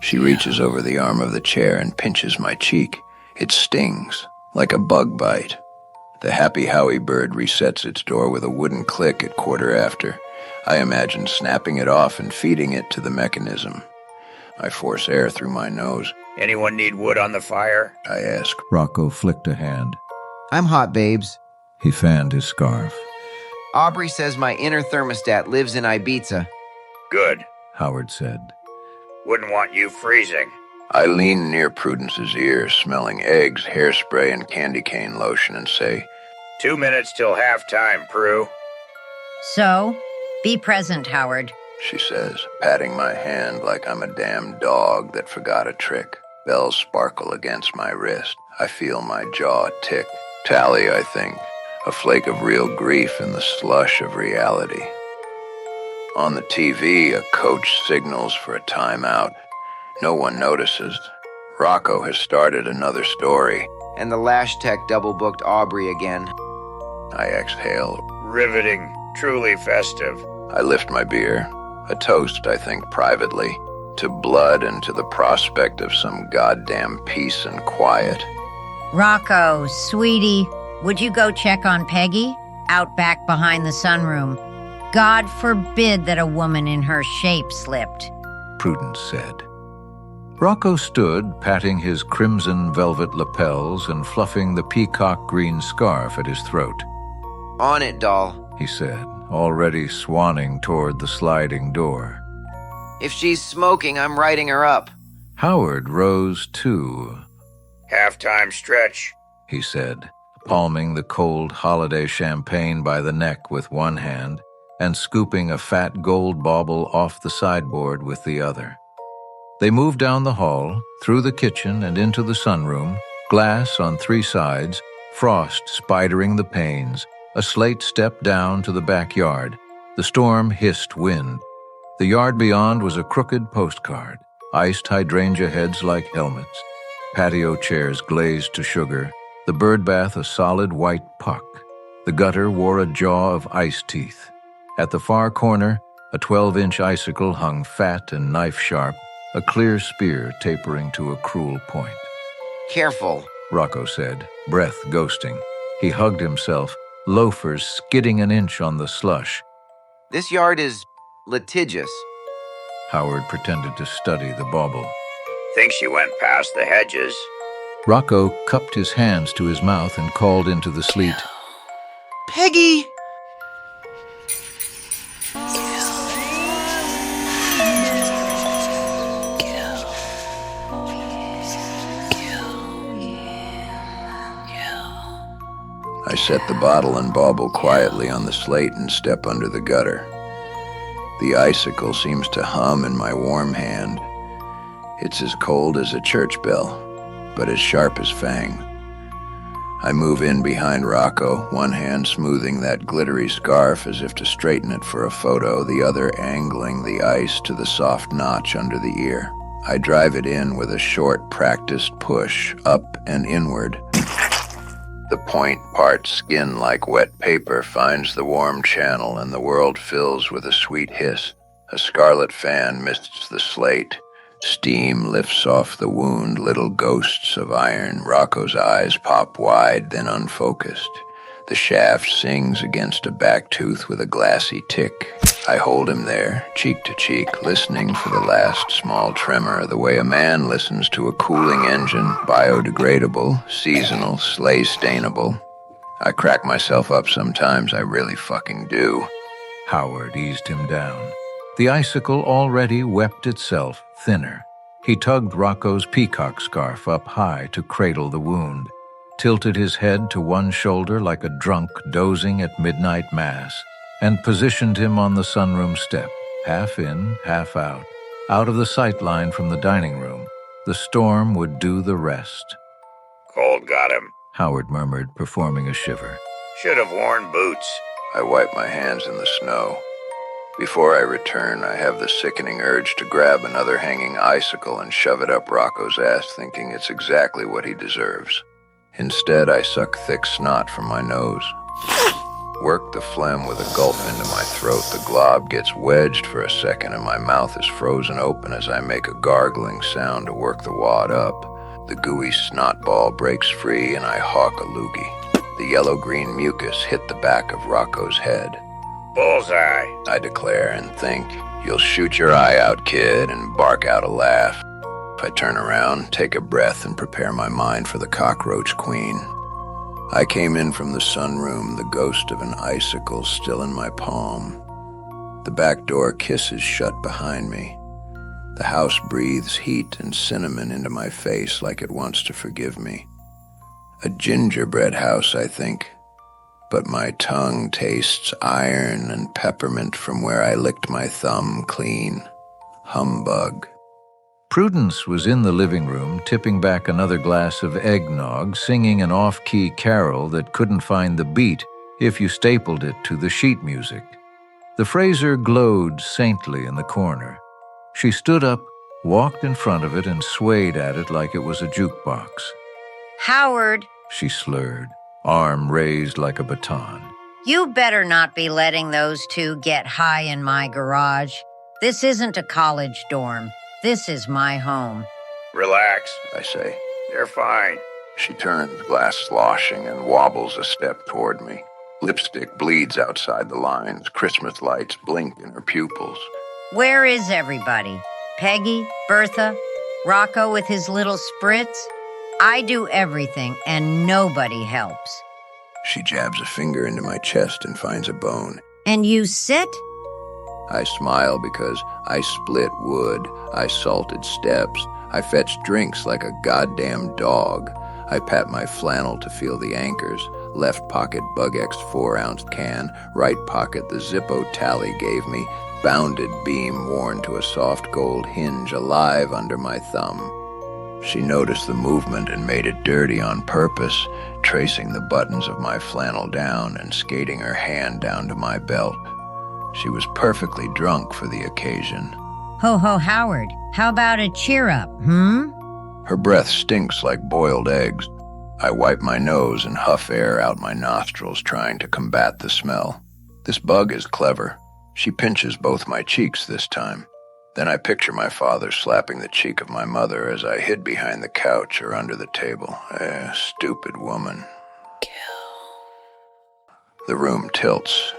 She reaches over the arm of the chair and pinches my cheek. It stings, like a bug bite. The Happy Howie bird resets its door with a wooden click at 1/4 after. I imagine snapping it off and feeding it to the mechanism. I force air through my nose. Anyone need wood on the fire? I ask. Rocco flicked a hand. I'm hot, babes. He fanned his scarf. Aubrey says my inner thermostat lives in Ibiza. Good, Howard said. Wouldn't want you freezing. I lean near Prudence's ear, smelling eggs, hairspray, and candy cane lotion, and say, 2 minutes till halftime, Prue. So, be present, Howard. She says, patting my hand like I'm a damn dog that forgot a trick. Bells sparkle against my wrist. I feel my jaw tick. Tally, I think. A flake of real grief in the slush of reality. On the TV, a coach signals for a timeout. No one notices. Rocco has started another story. And the Lash Tech double-booked Aubrey again. I exhale. Riveting, truly festive. I lift my beer. A toast, I think, privately. To blood and to the prospect of some goddamn peace and quiet. Rocco, sweetie, would you go check on Peggy? Out back behind the sunroom. God forbid that a woman in her shape slipped. Prudence said. Rocco stood, patting his crimson velvet lapels and fluffing the peacock green scarf at his throat. On it, doll, He said, already swanning toward the sliding door. If she's smoking, I'm writing her up. Howard rose too. Halftime stretch. He said, palming the cold holiday champagne by the neck with one hand and scooping a fat gold bauble off the sideboard with the other. They moved down the hall, through the kitchen and into the sunroom, glass on three sides, frost spidering the panes, a slate step down to the backyard. The storm hissed wind. The yard beyond was a crooked postcard, iced hydrangea heads like helmets, patio chairs glazed to sugar, the birdbath a solid white puck. The gutter wore a jaw of ice teeth. At the far corner, a 12-inch icicle hung fat and knife-sharp, a clear spear tapering to a cruel point. Careful, Rocco said, breath ghosting. He hugged himself, loafers skidding an inch on the slush. This yard is litigious. Howard pretended to study the bauble. Think she went past the hedges. Rocco cupped his hands to his mouth and called into the sleet. Peggy! I set the bottle and bauble quietly on the slate and step under the gutter. The icicle seems to hum in my warm hand. It's as cold as a church bell, but as sharp as fangs. I move in behind Rocco, one hand smoothing that glittery scarf as if to straighten it for a photo, the other angling the ice to the soft notch under the ear. I drive it in with a short, practiced push, up and inward. The point parts skin like wet paper, finds the warm channel, and the world fills with a sweet hiss. A scarlet fan mists the slate. Steam lifts off the wound, little ghosts of iron. Rocco's eyes pop wide, then unfocused. The shaft sings against a back tooth with a glassy tick. I hold him there, cheek to cheek, listening for the last small tremor, the way a man listens to a cooling engine, biodegradable, seasonal, slay-stainable. I crack myself up sometimes, I really fucking do. Howard eased him down. The icicle already wept itself, thinner. He tugged Rocco's peacock scarf up high to cradle the wound, tilted his head to one shoulder like a drunk dozing at midnight mass, and positioned him on the sunroom step, half in, half out of the sight line from the dining room. The storm would do the rest. Cold got him. Howard murmured, performing a shiver. Should have worn boots. I wipe my hands in the snow. Before I return, I have the sickening urge to grab another hanging icicle and shove it up Rocco's ass, thinking it's exactly what he deserves. Instead, I suck thick snot from my nose. Work the phlegm with a gulp into my throat. The glob gets wedged for a second and my mouth is frozen open as I make a gargling sound to work the wad up. The gooey snot ball breaks free and I hawk a loogie. The yellow-green mucus hit the back of Rocco's head. Bullseye, I declare and think, you'll shoot your eye out, kid, and bark out a laugh. I turn around, take a breath, and prepare my mind for the cockroach queen. I came in from the sunroom, the ghost of an icicle still in my palm. The back door kisses shut behind me. The house breathes heat and cinnamon into my face like it wants to forgive me. A gingerbread house, I think. but my tongue tastes iron and peppermint from where I licked my thumb clean. Humbug. Prudence was in the living room, tipping back another glass of eggnog, singing an off-key carol that couldn't find the beat if you stapled it to the sheet music. The Fraser glowed saintly in the corner. She stood up, walked in front of it, and swayed at it like it was a jukebox. Howard, She slurred, arm raised like a baton. you better not be letting those two get high in my garage. This isn't a college dorm. This is my home. Relax, I say. they're fine. She turns, glass sloshing, and wobbles a step toward me. Lipstick bleeds outside the lines. Christmas lights blink in her pupils. Where is everybody? Peggy, Bertha, Rocco with his little spritz? I do everything, and nobody helps. She jabs a finger into my chest and finds a bone. And you sit? I smile because I split wood, I salted steps, I fetched drinks like a goddamn dog. I pat my flannel to feel the anchors, left pocket Bug-X 4-ounce can, right pocket the Zippo Tally gave me, bounded beam worn to a soft gold hinge alive under my thumb. She noticed the movement and made it dirty on purpose, tracing the buttons of my flannel down and skating her hand down to my belt. She was perfectly drunk for the occasion. Ho ho, Howard, how about a cheer up, Her breath stinks like boiled eggs. I wipe my nose and huff air out my nostrils, trying to combat the smell. This bug is clever. She pinches both my cheeks this time. Then I picture my father slapping the cheek of my mother as I hid behind the couch or under the table. Stupid woman. The room tilts.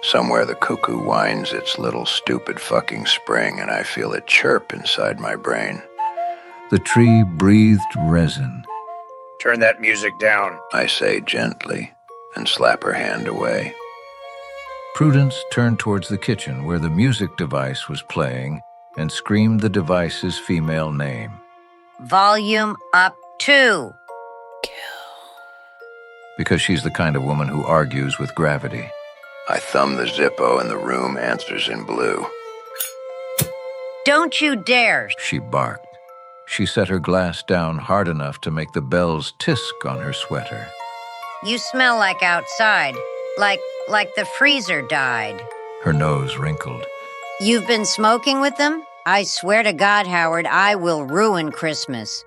Somewhere the cuckoo winds its little stupid fucking spring, and I feel it chirp inside my brain. The tree breathed resin. Turn that music down. I say gently, and slap her hand away. Prudence turned towards the kitchen where the music device was playing and screamed the device's female name. Volume up 2. Because she's the kind of woman who argues with gravity. I thumb the Zippo and the room answers in blue. Don't you dare. She barked. She set her glass down hard enough to make the bells tisk on her sweater. You smell like outside, like the freezer died. Her nose wrinkled. You've been smoking with them? I swear to God, Howard, I will ruin Christmas.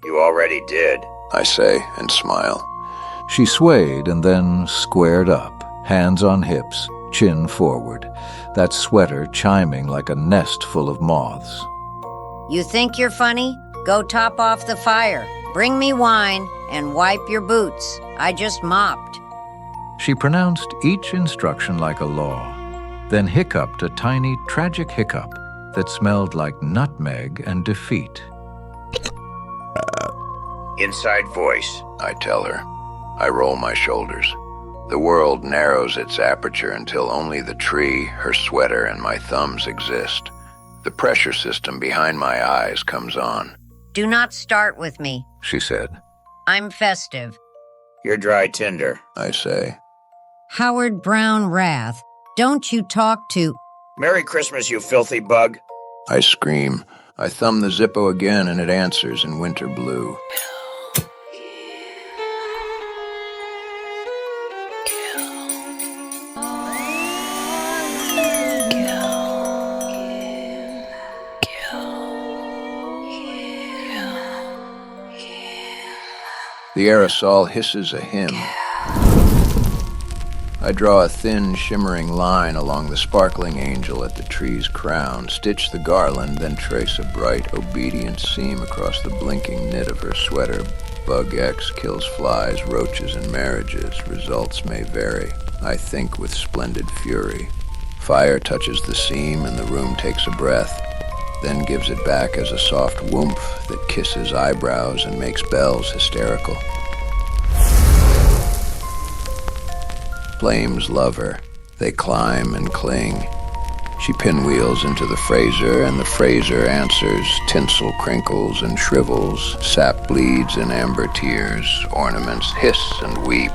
You already did. I say and smile. She swayed and then squared up, hands on hips, chin forward, that sweater chiming like a nest full of moths. You think you're funny? Go top off the fire. Bring me wine and wipe your boots. I just mopped. She pronounced each instruction like a law, then hiccuped a tiny, tragic hiccup that smelled like nutmeg and defeat. Inside voice. I tell her. I roll my shoulders. The world narrows its aperture until only the tree, her sweater, and my thumbs exist. The pressure system behind my eyes comes on. Do not start with me, she said. I'm festive. You're dry tinder. I say. Howard Wraith, don't you talk to... Merry Christmas, you filthy bug. I scream. I thumb the Zippo again and it answers in winter blue. The aerosol hisses a hymn. I draw a thin, shimmering line along the sparkling angel at the tree's crown, stitch the garland, then trace a bright, obedient seam across the blinking knit of her sweater. Bug-X kills flies, roaches, and marriages. Results may vary. I think with splendid fury. Fire touches the seam and the room takes a breath, then gives it back as a soft whoomph that kisses eyebrows and makes bells hysterical. Flames love her. They climb and cling. She pinwheels into the Fraser, and the Fraser answers. Tinsel crinkles and shrivels. Sap bleeds in amber tears. Ornaments hiss and weep.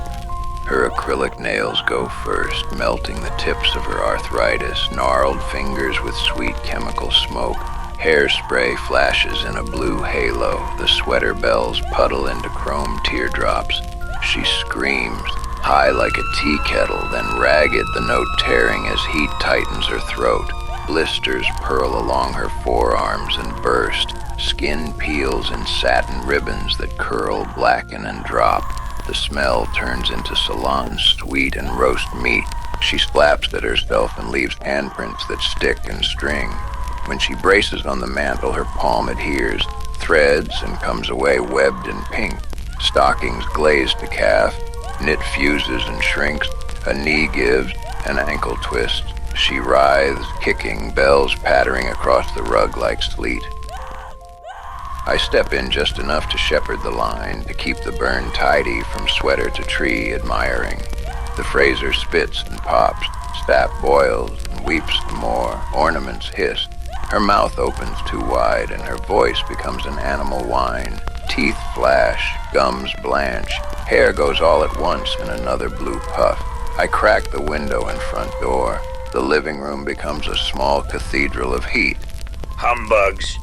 Her acrylic nails go first, melting the tips of her arthritis, gnarled fingers with sweet chemical smoke. Hairspray flashes in a blue halo. The sweater bells puddle into chrome teardrops. She screams, high like a tea kettle, then ragged, the note tearing as heat tightens her throat. Blisters purl along her forearms and burst. Skin peels in satin ribbons that curl, blacken, and drop. The smell turns into salon sweet and roast meat. She slaps at herself and leaves handprints that stick and string. When she braces on the mantel, her palm adheres, threads, and comes away webbed in pink. Stockings glaze to calf, knit fuses and shrinks, a knee gives, an ankle twists. She writhes, kicking, bells pattering across the rug like sleet. I step in just enough to shepherd the line, to keep the burn tidy from sweater to tree, admiring. The Fraser spits and pops, sap boils and weeps some more, ornaments hiss. Her mouth opens too wide and her voice becomes an animal whine. Teeth flash, gums blanch, hair goes all at once in another blue puff. I crack the window and front door. The living room becomes a small cathedral of heat. Humbugs.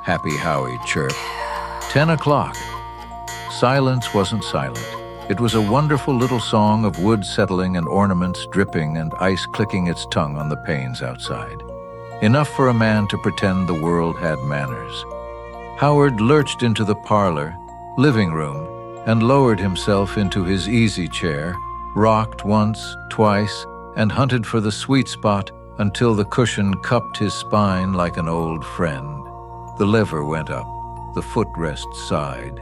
Happy Howie chirped. 10 o'clock. Silence wasn't silent. It was a wonderful little song of wood settling and ornaments dripping and ice clicking its tongue on the panes outside. Enough for a man to pretend the world had manners. Howard lurched into the parlor, living room, and lowered himself into his easy chair, rocked once, twice, and hunted for the sweet spot until the cushion cupped his spine like an old friend. The lever went up, the footrest sighed.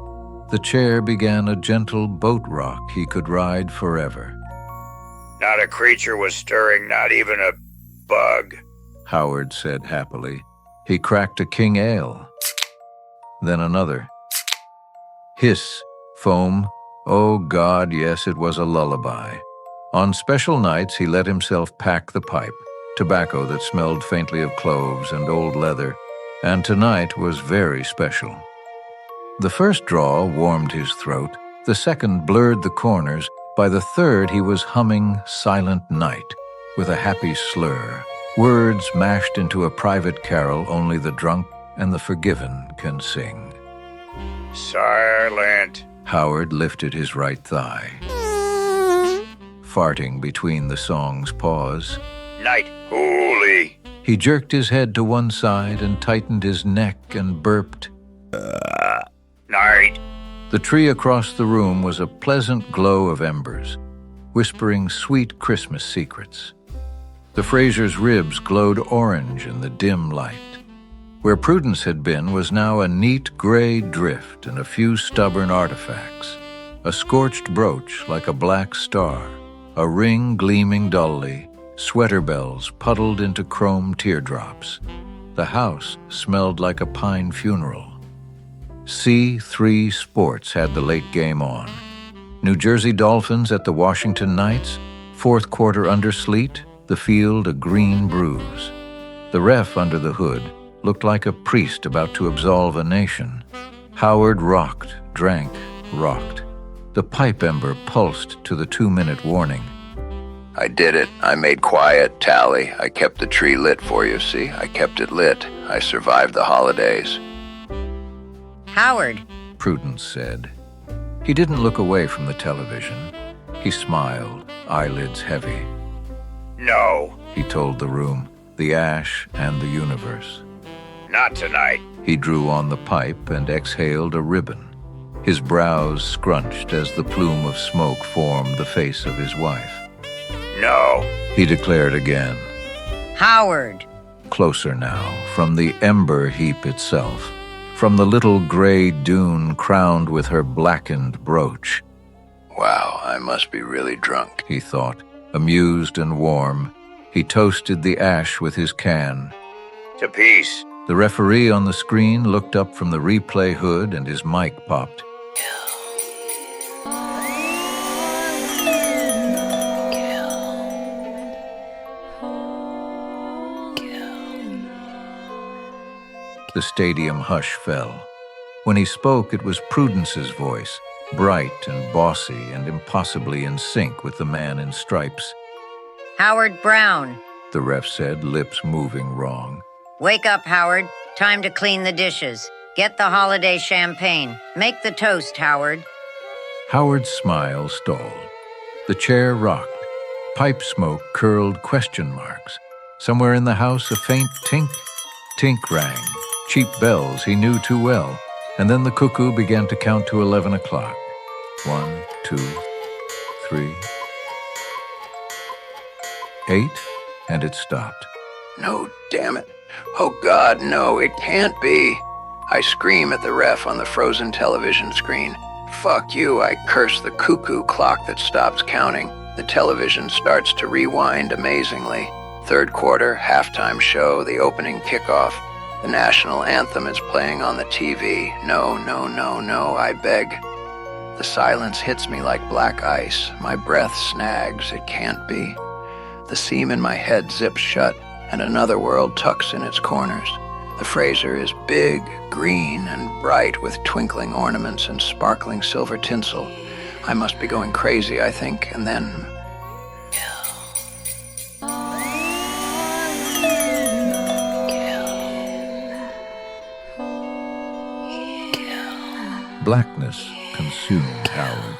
The chair began a gentle boat rock he could ride forever. Not a creature was stirring, not even a bug. Howard said happily. He cracked a king ale. Then another. Hiss, foam. Oh God, yes, it was a lullaby. On special nights he let himself pack the pipe, tobacco that smelled faintly of cloves and old leather, and tonight was very special. The first draw warmed his throat, the second blurred the corners, by the third he was humming Silent Night with a happy slur, words mashed into a private carol only the drunk and the forgiven can sing. Silent. Howard lifted his right thigh, farting between the song's pause. Night. Holy. He jerked his head to one side and tightened his neck and burped. Night. The tree across the room was a pleasant glow of embers, whispering sweet Christmas secrets. The Fraser's ribs glowed orange in the dim light. Where Prudence had been was now a neat gray drift and a few stubborn artifacts. A scorched brooch like a black star, a ring gleaming dully, sweater bells puddled into chrome teardrops. The house smelled like a pine funeral. C3 Sports had the late game on. New Jersey Dolphins at the Washington Knights, fourth quarter under sleet, the field a green bruise. The ref under the hood looked like a priest about to absolve a nation. Howard rocked, drank, rocked. The pipe ember pulsed to the 2-minute warning. I did it. I made quiet, tally. I kept the tree lit for you, see? I kept it lit. I survived the holidays. Howard, Prudence said. He didn't look away from the television. He smiled, eyelids heavy. No. He told the room, the ash and the universe. Not tonight. He drew on the pipe and exhaled a ribbon. His brows scrunched as the plume of smoke formed the face of his wife. No. He declared again. Howard. Closer now, from the ember heap itself, from the little gray dune crowned with her blackened brooch. Wow, I must be really drunk, he thought, amused and warm. He toasted the ash with his can. To peace. The referee on the screen looked up from the replay hood and his mic popped. stadium hush fell. When he spoke, it was Prudence's voice, bright and bossy and impossibly in sync with the man in stripes. Howard Brown. The ref said, lips moving wrong. Wake up, Howard. Time to clean the dishes. Get the holiday champagne. Make the toast, Howard. Howard's smile stalled. The chair rocked. Pipe smoke curled question marks. Somewhere in the house, a faint tink. Tink rang. Cheap bells he knew too well. And then the cuckoo began to count to 11 o'clock. 1, 2, 3, 8, and it stopped. No, damn it. Oh God, no, it can't be. I scream at the ref on the frozen television screen. Fuck you, I curse the cuckoo clock that stops counting. The television starts to rewind amazingly. Third quarter, halftime show, the opening kickoff. The national anthem is playing on the TV. No, no, no, no, I beg. The silence hits me like black ice. My breath snags. It can't be. The seam in my head zips shut, and another world tucks in its corners. The Fraser is big, green, and bright with twinkling ornaments and sparkling silver tinsel. I must be going crazy, I think, and then... Blackness consumed Howard.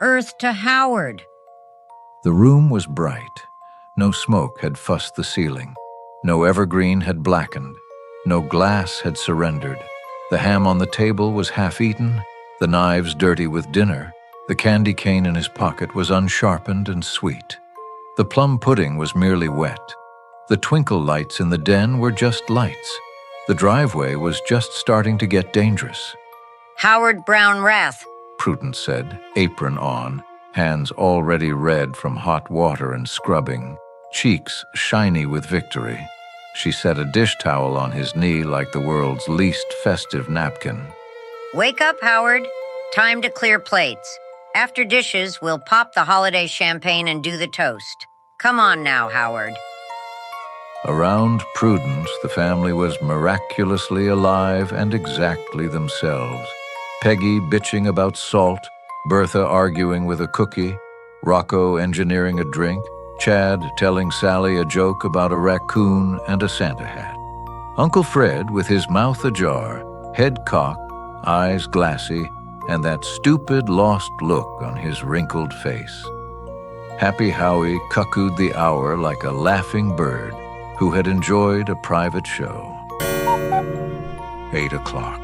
Earth to Howard. The room was bright. No smoke had fussed the ceiling. No evergreen had blackened. No glass had surrendered. The ham on the table was half-eaten, the knives dirty with dinner. The candy cane in his pocket was unsharpened and sweet. The plum pudding was merely wet. The twinkle lights in the den were just lights. The driveway was just starting to get dangerous. Howard Brown Wraith. Prudence said, apron on, hands already red from hot water and scrubbing, cheeks shiny with victory. She set a dish towel on his knee like the world's least festive napkin. Wake up, Howard. Time to clear plates. After dishes, we'll pop the holiday champagne and do the toast. Come on now, Howard. Around Prudence, the family was miraculously alive and exactly themselves. Peggy bitching about salt, Bertha arguing with a cookie, Rocco engineering a drink, Chad telling Sally a joke about a raccoon and a Santa hat. Uncle Fred with his mouth ajar, head cocked, eyes glassy, and that stupid lost look on his wrinkled face. Happy Howie cuckooed the hour like a laughing bird who had enjoyed a private show. 8 o'clock.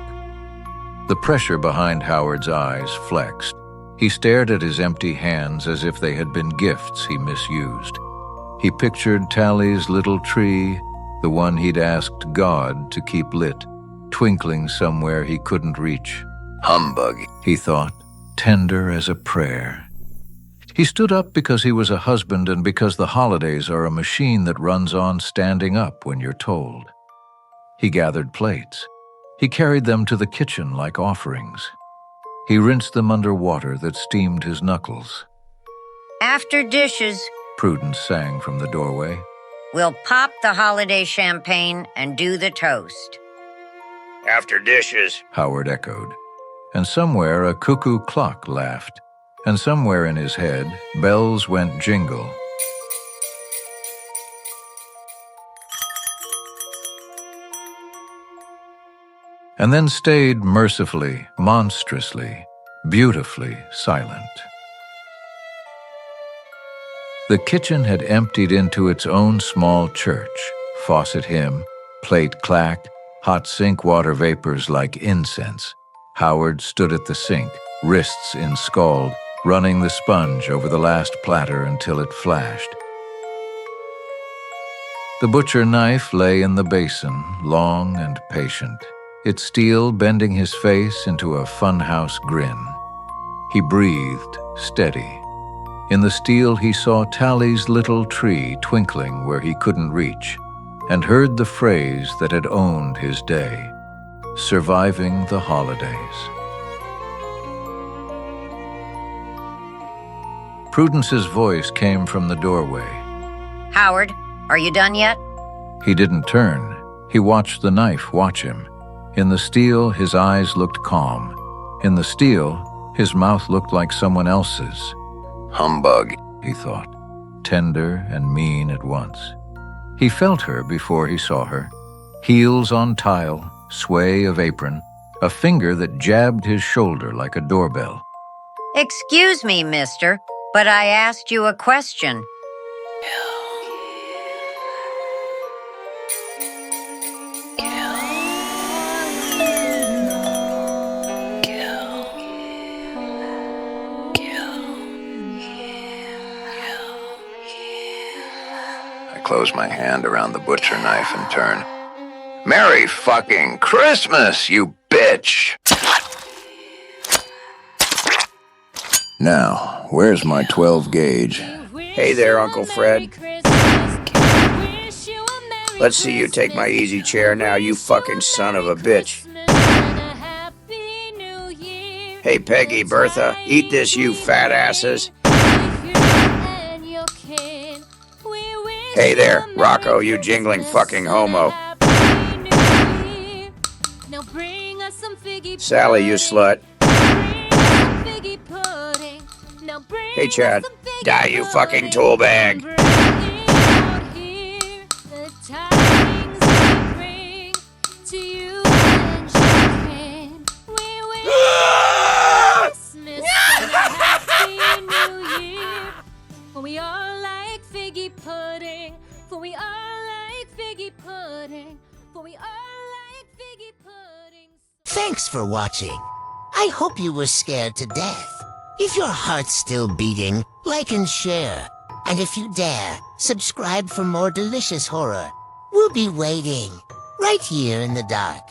The pressure behind Howard's eyes flexed. He stared at his empty hands as if they had been gifts he misused. He pictured Tally's little tree, the one he'd asked God to keep lit, twinkling somewhere he couldn't reach. Humbug, he thought, tender as a prayer. He stood up because he was a husband and because the holidays are a machine that runs on standing up when you're told. He gathered plates. He carried them to the kitchen like offerings. He rinsed them under water that steamed his knuckles. After dishes, Prudence sang from the doorway. We'll pop the holiday champagne and do the toast. After dishes, Howard echoed. And somewhere a cuckoo clock laughed. And somewhere in his head, bells went jingle. And then stayed mercifully, monstrously, beautifully silent. The kitchen had emptied into its own small church. Faucet hymn, plate clack, hot sink water vapors like incense. Howard stood at the sink, wrists in scald, running the sponge over the last platter until it flashed. The butcher knife lay in the basin, long and patient, its steel bending his face into a funhouse grin. He breathed, steady. In the steel he saw Tally's little tree twinkling where he couldn't reach, and heard the phrase that had owned his day, surviving the holidays. Prudence's voice came from the doorway. Howard, are you done yet? He didn't turn. He watched the knife watch him. In the steel, his eyes looked calm. In the steel, his mouth looked like someone else's. Humbug, He thought, tender and mean at once. He felt her before he saw her. Heels on tile, sway of apron, a finger that jabbed his shoulder like a doorbell. Excuse me, mister, but I asked you a question. I close my hand around the butcher knife and turn. Merry fucking Christmas, you bitch! Now, where's my 12 gauge? Hey there, Uncle Fred. Let's see you take my easy chair now, you fucking son of a bitch. Hey, Peggy, Bertha, eat this, you fat asses. Hey there, Rocco, you jingling fucking homo. Sally, you slut. Hey, Chad. Die, you fucking tool bag. Thanks for watching. I hope you were scared to death. If your heart's still beating, like and share. And if you dare, subscribe for more delicious horror. We'll be waiting, right here in the dark.